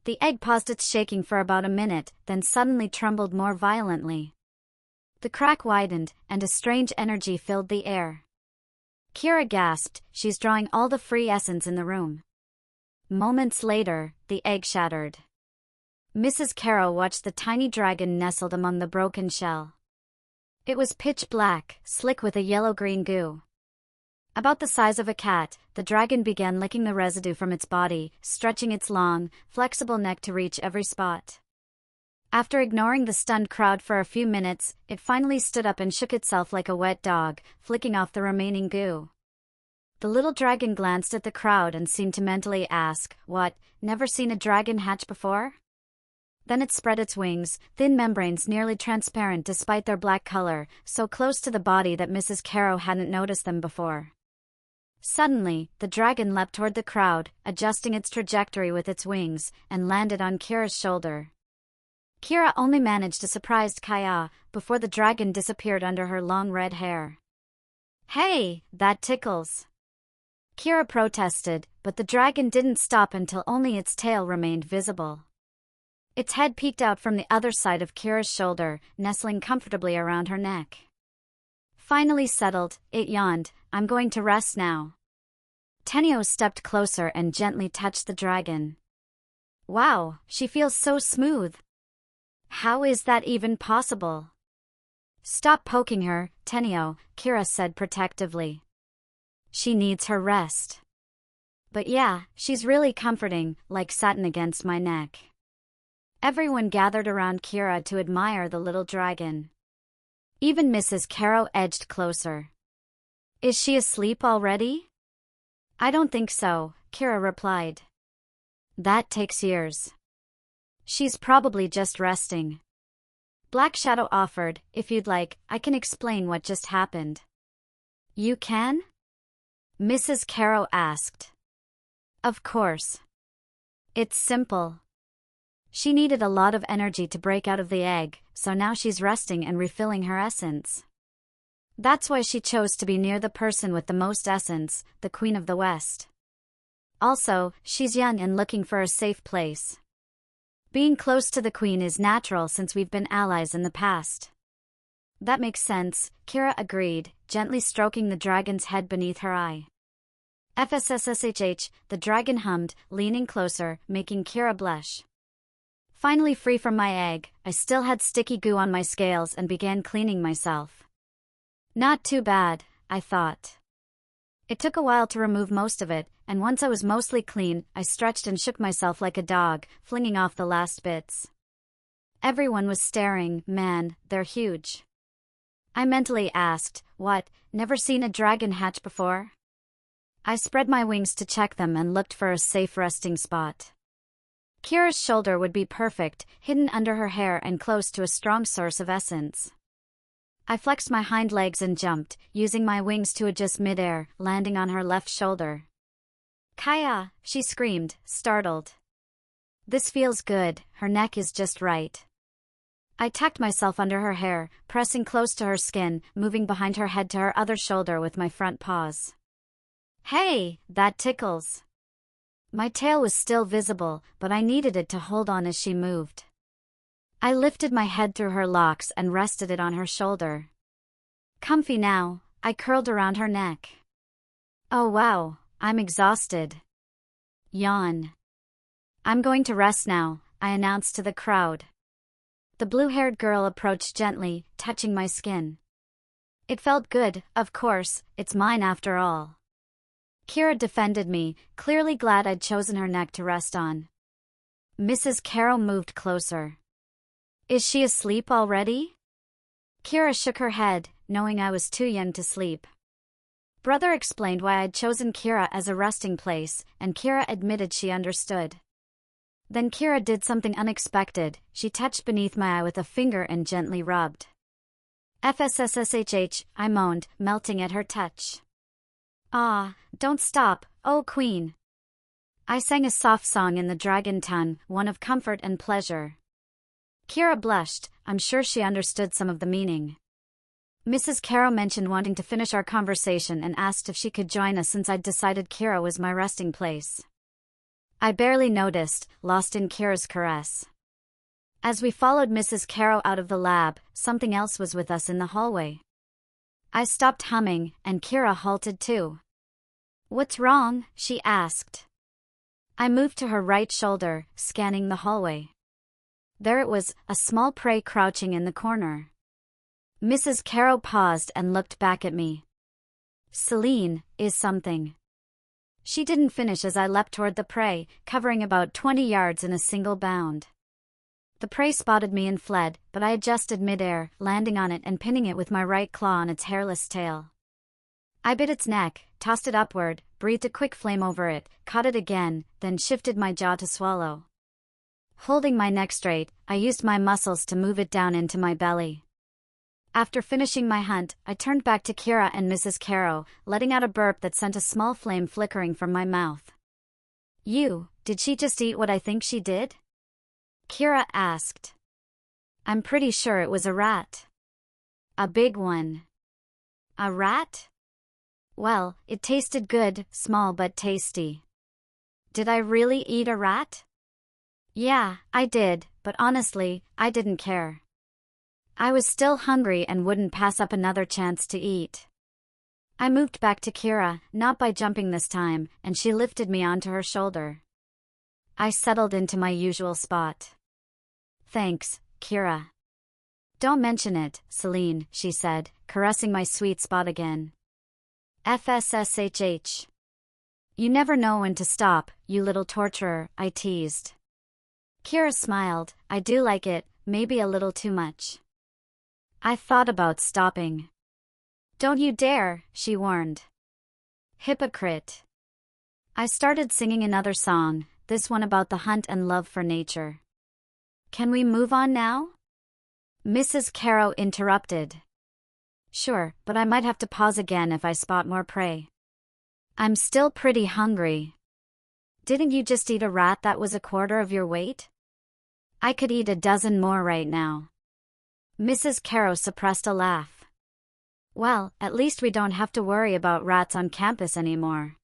The egg paused its shaking for about a minute, then suddenly trembled more violently. The crack widened, and a strange energy filled the air. Kira gasped, she's drawing all the free essence in the room. Moments later, the egg shattered. Mrs. Caro watched the tiny dragon nestled among the broken shell. It was pitch black, slick with a yellow-green goo. About the size of a cat, the dragon began licking the residue from its body, stretching its long, flexible neck to reach every spot. After ignoring the stunned crowd for a few minutes, it finally stood up and shook itself like a wet dog, flicking off the remaining goo. The little dragon glanced at the crowd and seemed to mentally ask, what, never seen a dragon hatch before? Then it spread its wings, thin membranes nearly transparent despite their black color, so close to the body that Mrs. Caro hadn't noticed them before. Suddenly, the dragon leapt toward the crowd, adjusting its trajectory with its wings, and landed on Kira's shoulder. Kira only managed a surprised Kaya before the dragon disappeared under her long red hair. "Hey, that tickles!" Kira protested, but the dragon didn't stop until only its tail remained visible. Its head peeked out from the other side of Kira's shoulder, nestling comfortably around her neck. Finally settled, it yawned, "I'm going to rest now." Tenio stepped closer and gently touched the dragon. "Wow, she feels so smooth. How is that even possible?" "Stop poking her, Tenio," Kira said protectively. "She needs her rest." "But yeah, she's really comforting, like satin against my neck." Everyone gathered around Kira to admire the little dragon. Even Mrs. Caro edged closer. "Is she asleep already?" "I don't think so," Kira replied. "That takes years. She's probably just resting." Black Shadow offered, "If you'd like, I can explain what just happened." "You can?" Mrs. Caro asked. "Of course. It's simple. She needed a lot of energy to break out of the egg, so now she's resting and refilling her essence. That's why she chose to be near the person with the most essence, the Queen of the West. Also, she's young and looking for a safe place. Being close to the Queen is natural since we've been allies in the past." "That makes sense," Kira agreed, gently stroking the dragon's head beneath her eye. "FSSSHH," the dragon hummed, leaning closer, making Kira blush. Finally free from my egg, I still had sticky goo on my scales and began cleaning myself. Not too bad, I thought. It took a while to remove most of it, and once I was mostly clean, I stretched and shook myself like a dog, flinging off the last bits. Everyone was staring. "Man, they're huge." I mentally asked, "What, never seen a dragon hatch before?" I spread my wings to check them and looked for a safe resting spot. Kira's shoulder would be perfect, hidden under her hair and close to a strong source of essence. I flexed my hind legs and jumped, using my wings to adjust midair, landing on her left shoulder. "Kaya!" she screamed, startled. "This feels good, her neck is just right." I tucked myself under her hair, pressing close to her skin, moving behind her head to her other shoulder with my front paws. "Hey, that tickles." My tail was still visible, but I needed it to hold on as she moved. I lifted my head through her locks and rested it on her shoulder. Comfy now, I curled around her neck. "Oh wow, I'm exhausted." Yawn. "I'm going to rest now," I announced to the crowd. The blue-haired girl approached gently, touching my skin. It felt good, of course, it's mine after all. Kira defended me, clearly glad I'd chosen her neck to rest on. Mrs. Caro moved closer. "Is she asleep already?" Kira shook her head, knowing I was too young to sleep. Brother explained why I'd chosen Kira as a resting place, and Kira admitted she understood. Then Kira did something unexpected. She touched beneath my eye with a finger and gently rubbed. "FSSSHH," I moaned, melting at her touch. "Ah, don't stop, oh Queen." I sang a soft song in the dragon tongue, one of comfort and pleasure. Kira blushed, I'm sure she understood some of the meaning. Mrs. Caro mentioned wanting to finish our conversation and asked if she could join us since I'd decided Kira was my resting place. I barely noticed, lost in Kira's caress. As we followed Mrs. Caro out of the lab, something else was with us in the hallway. I stopped humming, and Kira halted too. "What's wrong?" she asked. I moved to her right shoulder, scanning the hallway. There it was, a small prey crouching in the corner. Mrs. Caro paused and looked back at me. "Selene, is something." She didn't finish as I leapt toward the prey, covering about 20 yards in a single bound. The prey spotted me and fled, but I adjusted midair, landing on it and pinning it with my right claw on its hairless tail. I bit its neck, tossed it upward, breathed a quick flame over it, caught it again, then shifted my jaw to swallow. Holding my neck straight, I used my muscles to move it down into my belly. After finishing my hunt, I turned back to Kira and Mrs. Caro, letting out a burp that sent a small flame flickering from my mouth. Did she just eat what I think she did? Kira asked. I'm pretty sure it was a rat. A big one. A rat? Well, it tasted good, small but tasty. Did I really eat a rat? Yeah, I did, but honestly, I didn't care. I was still hungry and wouldn't pass up another chance to eat. I moved back to Kira, not by jumping this time, and she lifted me onto her shoulder. I settled into my usual spot. Thanks, Kira. Don't mention it, Selene, she said, caressing my sweet spot again. FSSHH. You never know when to stop, you little torturer, I teased. Kira smiled. I do like it, maybe a little too much. I thought about stopping. Don't you dare, she warned. Hypocrite. I started singing another song, this one about the hunt and love for nature. Can we move on now? Mrs. Caro interrupted. Sure, but I might have to pause again if I spot more prey. I'm still pretty hungry. Didn't you just eat a rat that was a quarter of your weight? I could eat a dozen more right now. Mrs. Caro suppressed a laugh. Well, at least we don't have to worry about rats on campus anymore.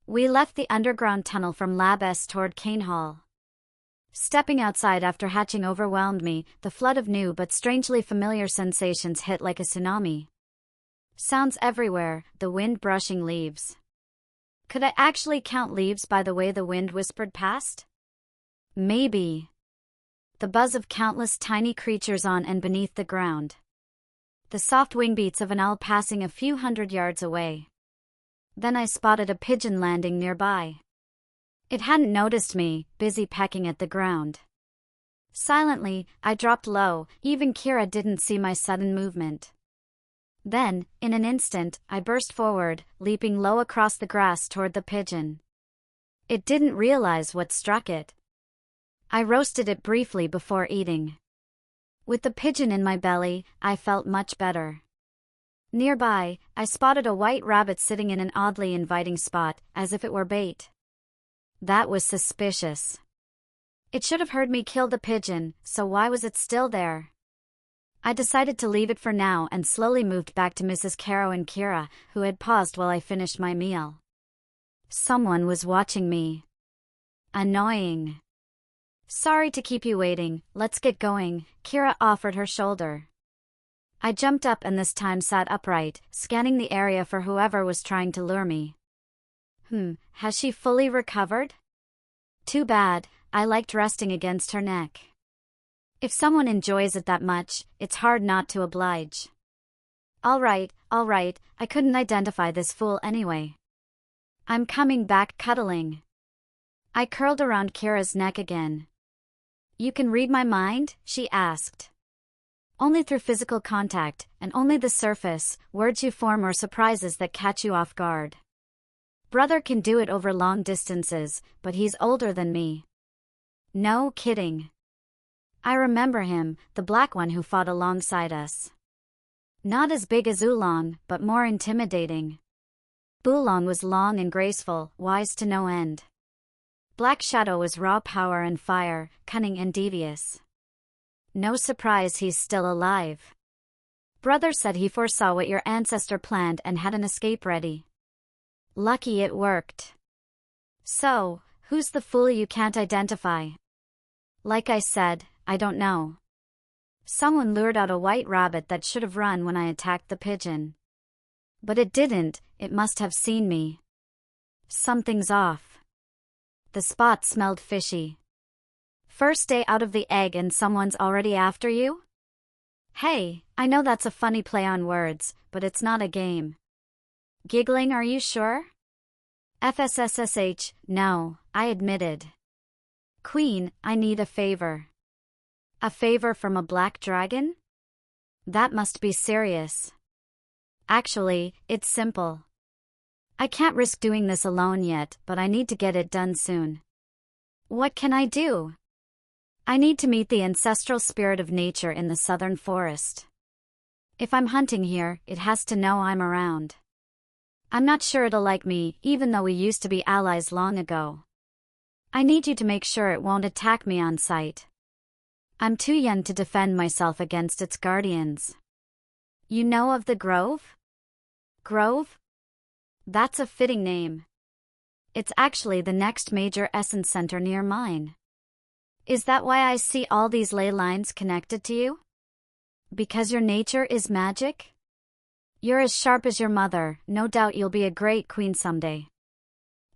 We left the underground tunnel from Lab S toward Kane Hall. Stepping outside after hatching overwhelmed me, the flood of new but strangely familiar sensations hit like a tsunami. Sounds everywhere, the wind brushing leaves. Could I actually count leaves by the way the wind whispered past? Maybe. The buzz of countless tiny creatures on and beneath the ground. The soft wing beats of an owl passing a few hundred yards away. Then I spotted a pigeon landing nearby. It hadn't noticed me, busy pecking at the ground. Silently, I dropped low, even Kira didn't see my sudden movement. Then, in an instant, I burst forward, leaping low across the grass toward the pigeon. It didn't realize what struck it. I roasted it briefly before eating. With the pigeon in my belly, I felt much better. Nearby, I spotted a white rabbit sitting in an oddly inviting spot, as if it were bait. That was suspicious. It should have heard me kill the pigeon, so why was it still there? I decided to leave it for now and slowly moved back to Mrs. Caro and Kira, who had paused while I finished my meal. Someone was watching me. Annoying. Sorry to keep you waiting, let's get going, Kira offered her shoulder. I jumped up and this time sat upright, scanning the area for whoever was trying to lure me. Has she fully recovered? Too bad, I liked resting against her neck. If someone enjoys it that much, it's hard not to oblige. All right, I couldn't identify this fool anyway. I'm coming back cuddling. I curled around Kira's neck again. You can read my mind? She asked. Only through physical contact, and only the surface, words you form or surprises that catch you off guard. Brother can do it over long distances, but he's older than me. No kidding. I remember him, the black one who fought alongside us. Not as big as Oolong, but more intimidating. Oolong was long and graceful, wise to no end. Black Shadow was raw power and fire, cunning and devious. No surprise he's still alive. Brother said he foresaw what your ancestor planned and had an escape ready. Lucky it worked. So, who's the fool you can't identify? Like I said, I don't know. Someone lured out a white rabbit that should have run when I attacked the pigeon. But it didn't, it must have seen me. Something's off. The spot smelled fishy. First day out of the egg and someone's already after you? Hey, I know that's a funny play on words, but it's not a game. Giggling, are you sure? FSSSH, no, I admitted. Queen, I need a favor. A favor from a black dragon? That must be serious. Actually, it's simple. I can't risk doing this alone yet, but I need to get it done soon. What can I do? I need to meet the ancestral spirit of nature in the southern forest. If I'm hunting here, it has to know I'm around. I'm not sure it'll like me, even though we used to be allies long ago. I need you to make sure it won't attack me on sight. I'm too young to defend myself against its guardians. You know of the Grove? Grove? That's a fitting name. It's actually the next major essence center near mine. Is that why I see all these ley lines connected to you? Because your nature is magic? You're as sharp as your mother, no doubt you'll be a great queen someday.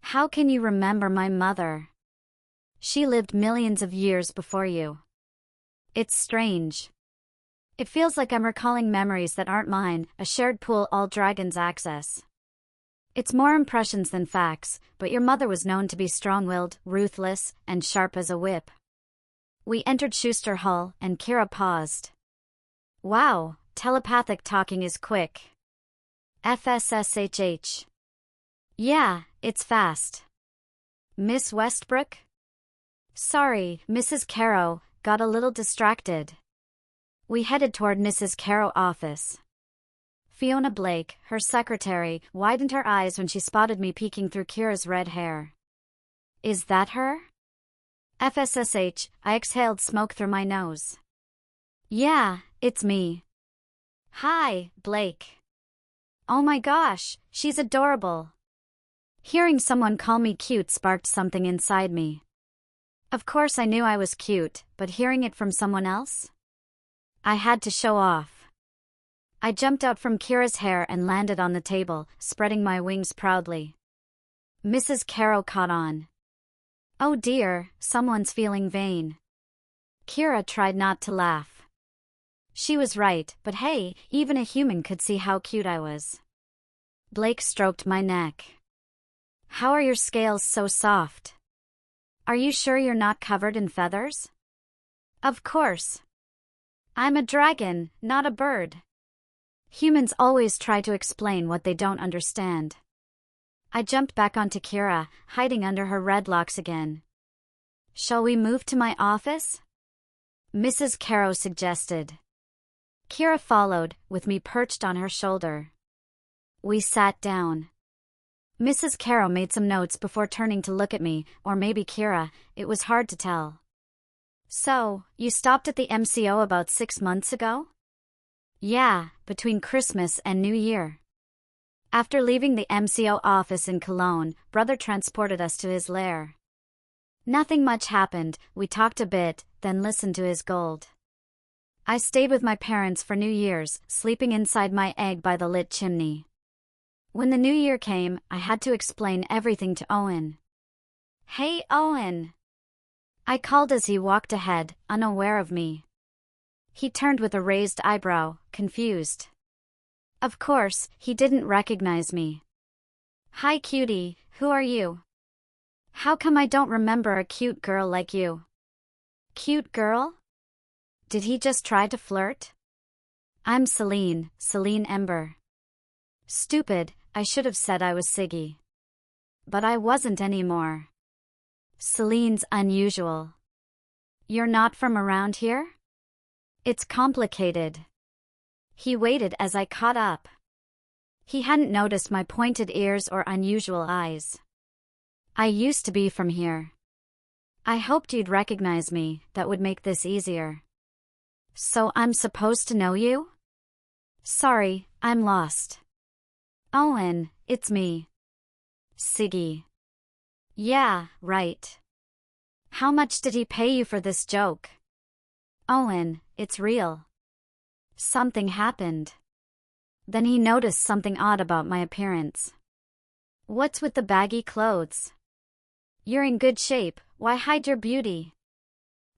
How can you remember my mother? She lived millions of years before you. It's strange. It feels like I'm recalling memories that aren't mine, a shared pool all dragons access. It's more impressions than facts, but your mother was known to be strong-willed, ruthless, and sharp as a whip. We entered Schuster Hall, and Kira paused. Wow, telepathic talking is quick. FSSHH. Yeah, it's fast. Miss Westbrook? Sorry, Mrs. Caro, got a little distracted. We headed toward Mrs. Caro's office. Fiona Blake, her secretary, widened her eyes when she spotted me peeking through Kira's red hair. Is that her? FSSH, I exhaled smoke through my nose. Yeah, it's me. Hi, Blake. Oh my gosh, she's adorable. Hearing someone call me cute sparked something inside me. Of course I knew I was cute, but hearing it from someone else? I had to show off. I jumped out from Kira's hair and landed on the table, spreading my wings proudly. Mrs. Caro caught on. Oh dear, someone's feeling vain. Kira tried not to laugh. She was right, but hey, even a human could see how cute I was. Blake stroked my neck. How are your scales so soft? Are you sure you're not covered in feathers? Of course. I'm a dragon, not a bird. Humans always try to explain what they don't understand. I jumped back onto Kira, hiding under her red locks again. Shall we move to my office? Mrs. Caro suggested. Kira followed, with me perched on her shoulder. We sat down. Mrs. Caro made some notes before turning to look at me, or maybe Kira, it was hard to tell. So, you stopped at the MCO about 6 months ago? Yeah, between Christmas and New Year. After leaving the MCO office in Cologne, brother transported us to his lair. Nothing much happened, we talked a bit, then listened to his gold. I stayed with my parents for New Year's, sleeping inside my egg by the lit chimney. When the new year came, I had to explain everything to Owen. Hey Owen! I called as he walked ahead, unaware of me. He turned with a raised eyebrow, confused. Of course, he didn't recognize me. Hi cutie, who are you? How come I don't remember a cute girl like you? Cute girl? Did he just try to flirt? I'm Selene Ember. Stupid, I should have said I was Siggi. But I wasn't anymore. Selene's unusual. You're not from around here? It's complicated. He waited as I caught up. He hadn't noticed my pointed ears or unusual eyes. I used to be from here. I hoped you'd recognize me, that would make this easier. So I'm supposed to know you? Sorry, I'm lost. Owen, it's me. Siggi. Yeah, right. How much did he pay you for this joke? Owen, it's real. Something happened. Then he noticed something odd about my appearance. What's with the baggy clothes? You're in good shape, why hide your beauty?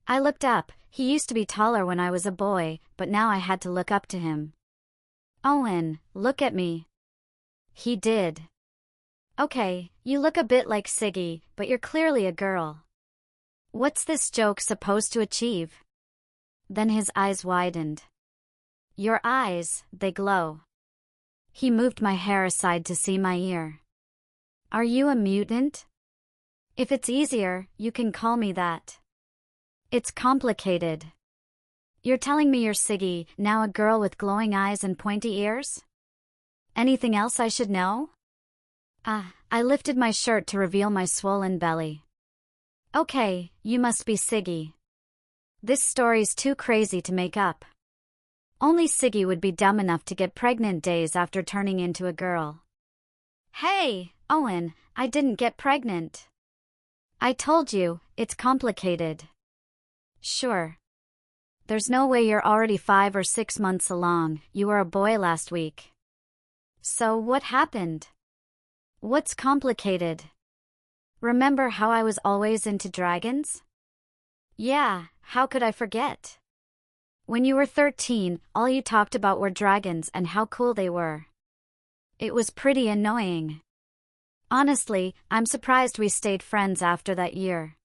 I looked up, he used to be taller when I was a boy, but now I had to look up to him. Owen, look at me. He did. Okay, you look a bit like Siggi, but you're clearly a girl. What's this joke supposed to achieve? Then his eyes widened. Your eyes, they glow. He moved my hair aside to see my ear. Are you a mutant? If it's easier, you can call me that. It's complicated. You're telling me you're Siggi, now a girl with glowing eyes and pointy ears? Anything else I should know? I lifted my shirt to reveal my swollen belly. Okay, you must be Siggi. This story's too crazy to make up. Only Siggi would be dumb enough to get pregnant days after turning into a girl. Hey, Owen, I didn't get pregnant. I told you, it's complicated. Sure. There's no way you're already 5 or 6 months along, you were a boy last week. So what happened? What's complicated? Remember how I was always into dragons? Yeah, how could I forget? When you were 13, all you talked about were dragons and how cool they were. It was pretty annoying. Honestly, I'm surprised we stayed friends after that year.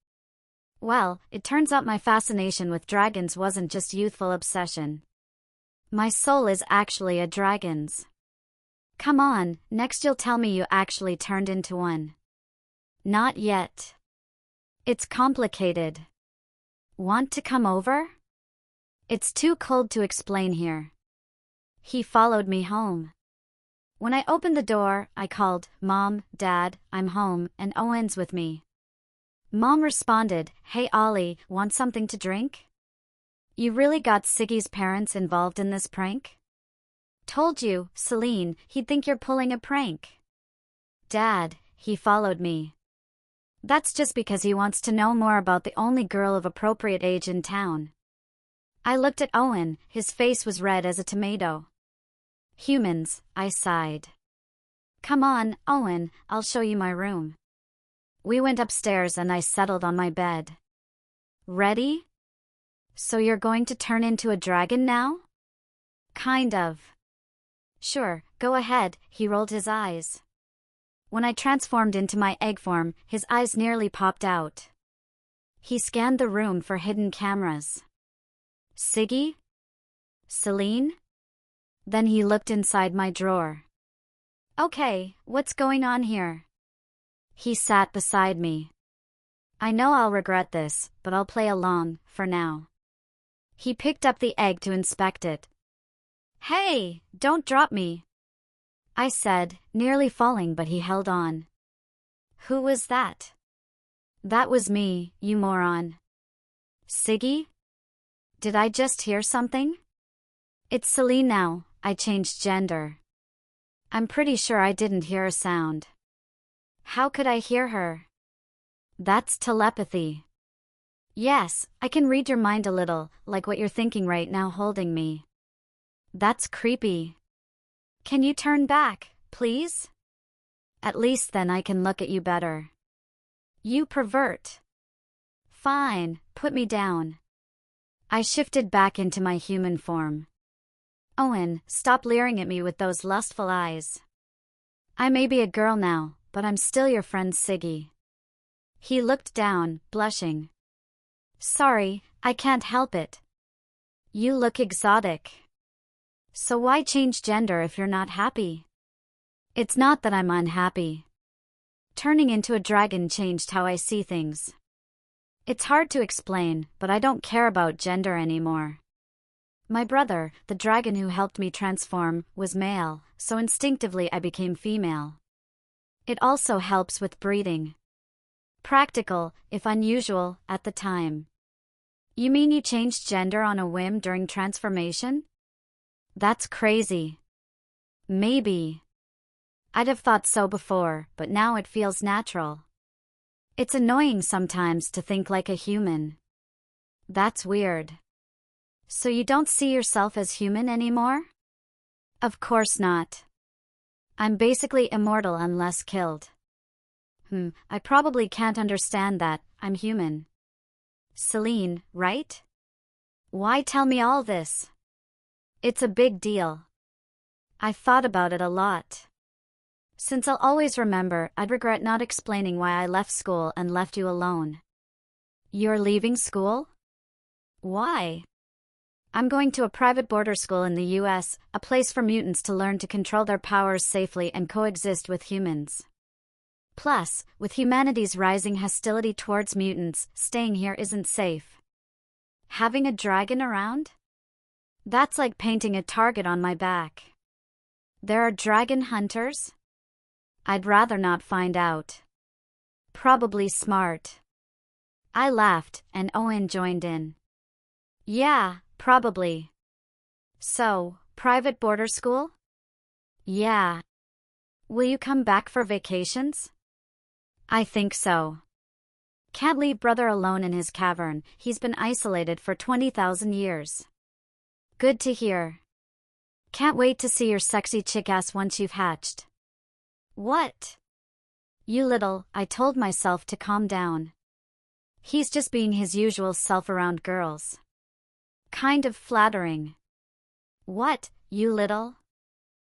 Well, it turns out my fascination with dragons wasn't just youthful obsession. My soul is actually a dragon's. Come on, next you'll tell me you actually turned into one. Not yet. It's complicated. Want to come over? It's too cold to explain here. He followed me home. When I opened the door, I called, Mom, Dad, I'm home, and Owen's with me. Mom responded, Hey Ollie, want something to drink? You really got Siggi's parents involved in this prank? Told you, Selene, he'd think you're pulling a prank. Dad, he followed me. That's just because he wants to know more about the only girl of appropriate age in town. I looked at Owen, his face was red as a tomato. Humans, I sighed. Come on, Owen, I'll show you my room. We went upstairs and I settled on my bed. Ready? So you're going to turn into a dragon now? Kind of. Sure, go ahead, he rolled his eyes. When I transformed into my egg form, his eyes nearly popped out. He scanned the room for hidden cameras. Siggi? Selene? Then he looked inside my drawer. Okay, what's going on here? He sat beside me. I know I'll regret this, but I'll play along, for now. He picked up the egg to inspect it. Hey, don't drop me, I said, nearly falling, but he held on. Who was that? That was me, you moron. Siggi? Did I just hear something? It's Selene now, I changed gender. I'm pretty sure I didn't hear a sound. How could I hear her? That's telepathy. Yes, I can read your mind a little, like what you're thinking right now holding me. That's creepy. Can you turn back, please? At least then I can look at you better. You pervert. Fine, put me down. I shifted back into my human form. Owen, stop leering at me with those lustful eyes. I may be a girl now, but I'm still your friend Siggi. He looked down, blushing. Sorry, I can't help it. You look exotic. So why change gender if you're not happy? It's not that I'm unhappy. Turning into a dragon changed how I see things. It's hard to explain, but I don't care about gender anymore. My brother, the dragon who helped me transform, was male, so instinctively I became female. It also helps with breeding. Practical, if unusual, at the time. You mean you changed gender on a whim during transformation? That's crazy. Maybe. I'd have thought so before, but now it feels natural. It's annoying sometimes to think like a human. That's weird. So you don't see yourself as human anymore? Of course not. I'm basically immortal unless killed. I probably can't understand that, I'm human. Selene, right? Why tell me all this? It's a big deal. I've thought about it a lot. Since I'll always remember, I'd regret not explaining why I left school and left you alone. You're leaving school? Why? I'm going to a private border school in the US, a place for mutants to learn to control their powers safely and coexist with humans. Plus, with humanity's rising hostility towards mutants, staying here isn't safe. Having a dragon around? That's like painting a target on my back. There are dragon hunters? I'd rather not find out. Probably smart. I laughed, and Owen joined in. Yeah, probably. So, private boarder school? Yeah. Will you come back for vacations? I think so. Can't leave brother alone in his cavern, he's been isolated for 20,000 years. Good to hear. Can't wait to see your sexy chick-ass once you've hatched. What? You little, I told myself to calm down. He's just being his usual self around girls. Kind of flattering. What, you little?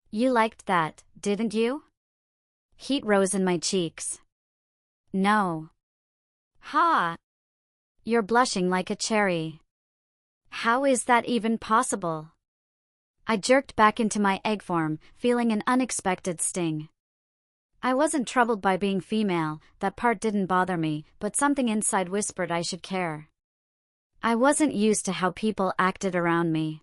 You liked that, didn't you? Heat rose in my cheeks. No. Ha! You're blushing like a cherry. How is that even possible? I jerked back into my egg form, feeling an unexpected sting. I wasn't troubled by being female, that part didn't bother me, but something inside whispered I should care. I wasn't used to how people acted around me.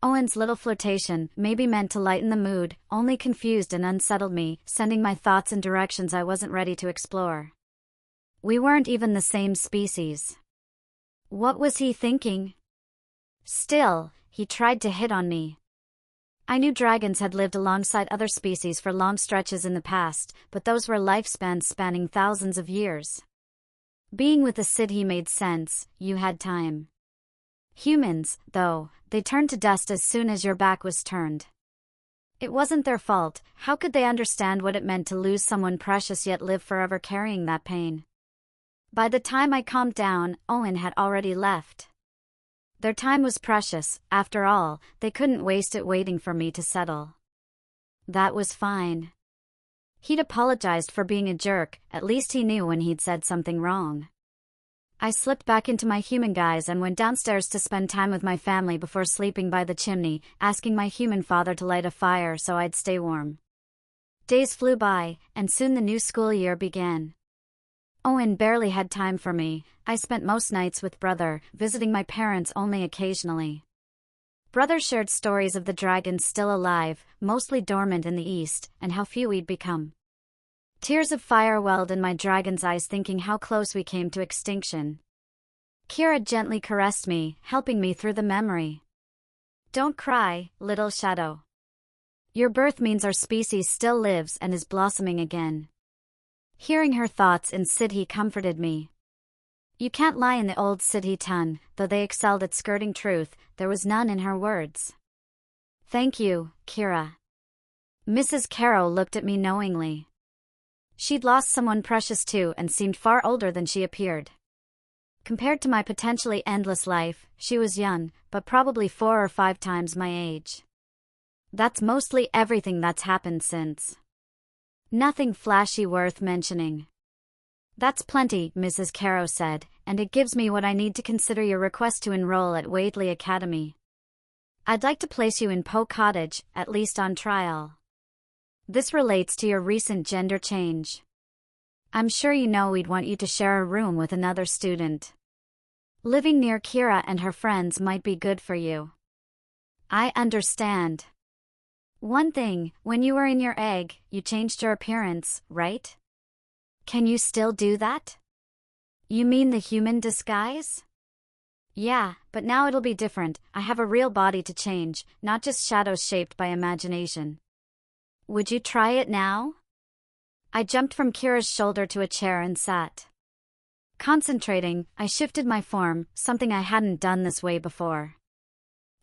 Owen's little flirtation, maybe meant to lighten the mood, only confused and unsettled me, sending my thoughts in directions I wasn't ready to explore. We weren't even the same species. What was he thinking? Still, he tried to hit on me. I knew dragons had lived alongside other species for long stretches in the past, but those were lifespans spanning thousands of years. Being with a Siggi made sense, you had time. Humans, though, they turned to dust as soon as your back was turned. It wasn't their fault, how could they understand what it meant to lose someone precious yet live forever carrying that pain? By the time I calmed down, Owen had already left. Their time was precious, after all, they couldn't waste it waiting for me to settle. That was fine. He'd apologized for being a jerk, at least he knew when he'd said something wrong. I slipped back into my human guise and went downstairs to spend time with my family before sleeping by the chimney, asking my human father to light a fire so I'd stay warm. Days flew by, and soon the new school year began. Owen barely had time for me. I spent most nights with brother, visiting my parents only occasionally. Brother shared stories of the dragons still alive, mostly dormant in the east, and how few we'd become. Tears of fire welled in my dragon's eyes thinking how close we came to extinction. Kira gently caressed me, helping me through the memory. Don't cry, little shadow. Your birth means our species still lives and is blossoming again. Hearing her thoughts in Siggi comforted me. You can't lie in the old Siggi tongue, though they excelled at skirting truth, there was none in her words. Thank you, Kira. Mrs. Caro looked at me knowingly. She'd lost someone precious too and seemed far older than she appeared. Compared to my potentially endless life, she was young, but probably 4 or 5 times my age. That's mostly everything that's happened since. Nothing flashy worth mentioning. That's plenty, Mrs. Caro said, and it gives me what I need to consider your request to enroll at Whately Academy. I'd like to place you in Poe Cottage, at least on trial. This relates to your recent gender change. I'm sure you know we'd want you to share a room with another student. Living near Kira and her friends might be good for you. I understand. One thing, when you were in your egg, you changed your appearance, right? Can you still do that? You mean the human disguise? Yeah, but now it'll be different. I have a real body to change, not just shadows shaped by imagination. Would you try it now? I jumped from Kira's shoulder to a chair and sat. Concentrating, I shifted my form, something I hadn't done this way before.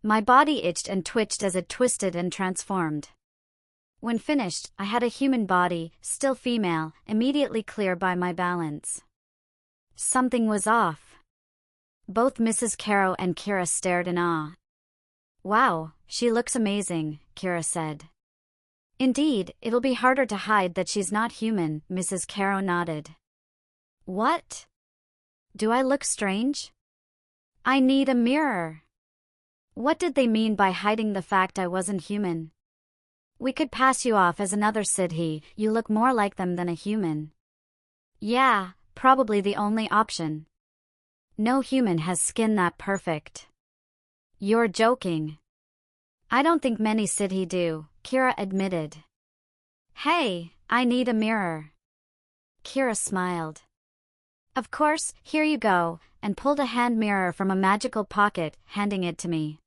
My body itched and twitched as it twisted and transformed. When finished, I had a human body, still female, immediately clear by my balance. Something was off. Both Mrs. Caro and Kira stared in awe. Wow, she looks amazing, Kira said. Indeed, it'll be harder to hide that she's not human, Mrs. Caro nodded. What? Do I look strange? I need a mirror. What did they mean by hiding the fact I wasn't human? We could pass you off as another Siggi, you look more like them than a human. Yeah, probably the only option. No human has skin that perfect. You're joking. I don't think many sissies do, Kira admitted. Hey, I need a mirror. Kira smiled. Of course, here you go, and pulled a hand mirror from a magical pocket, handing it to me.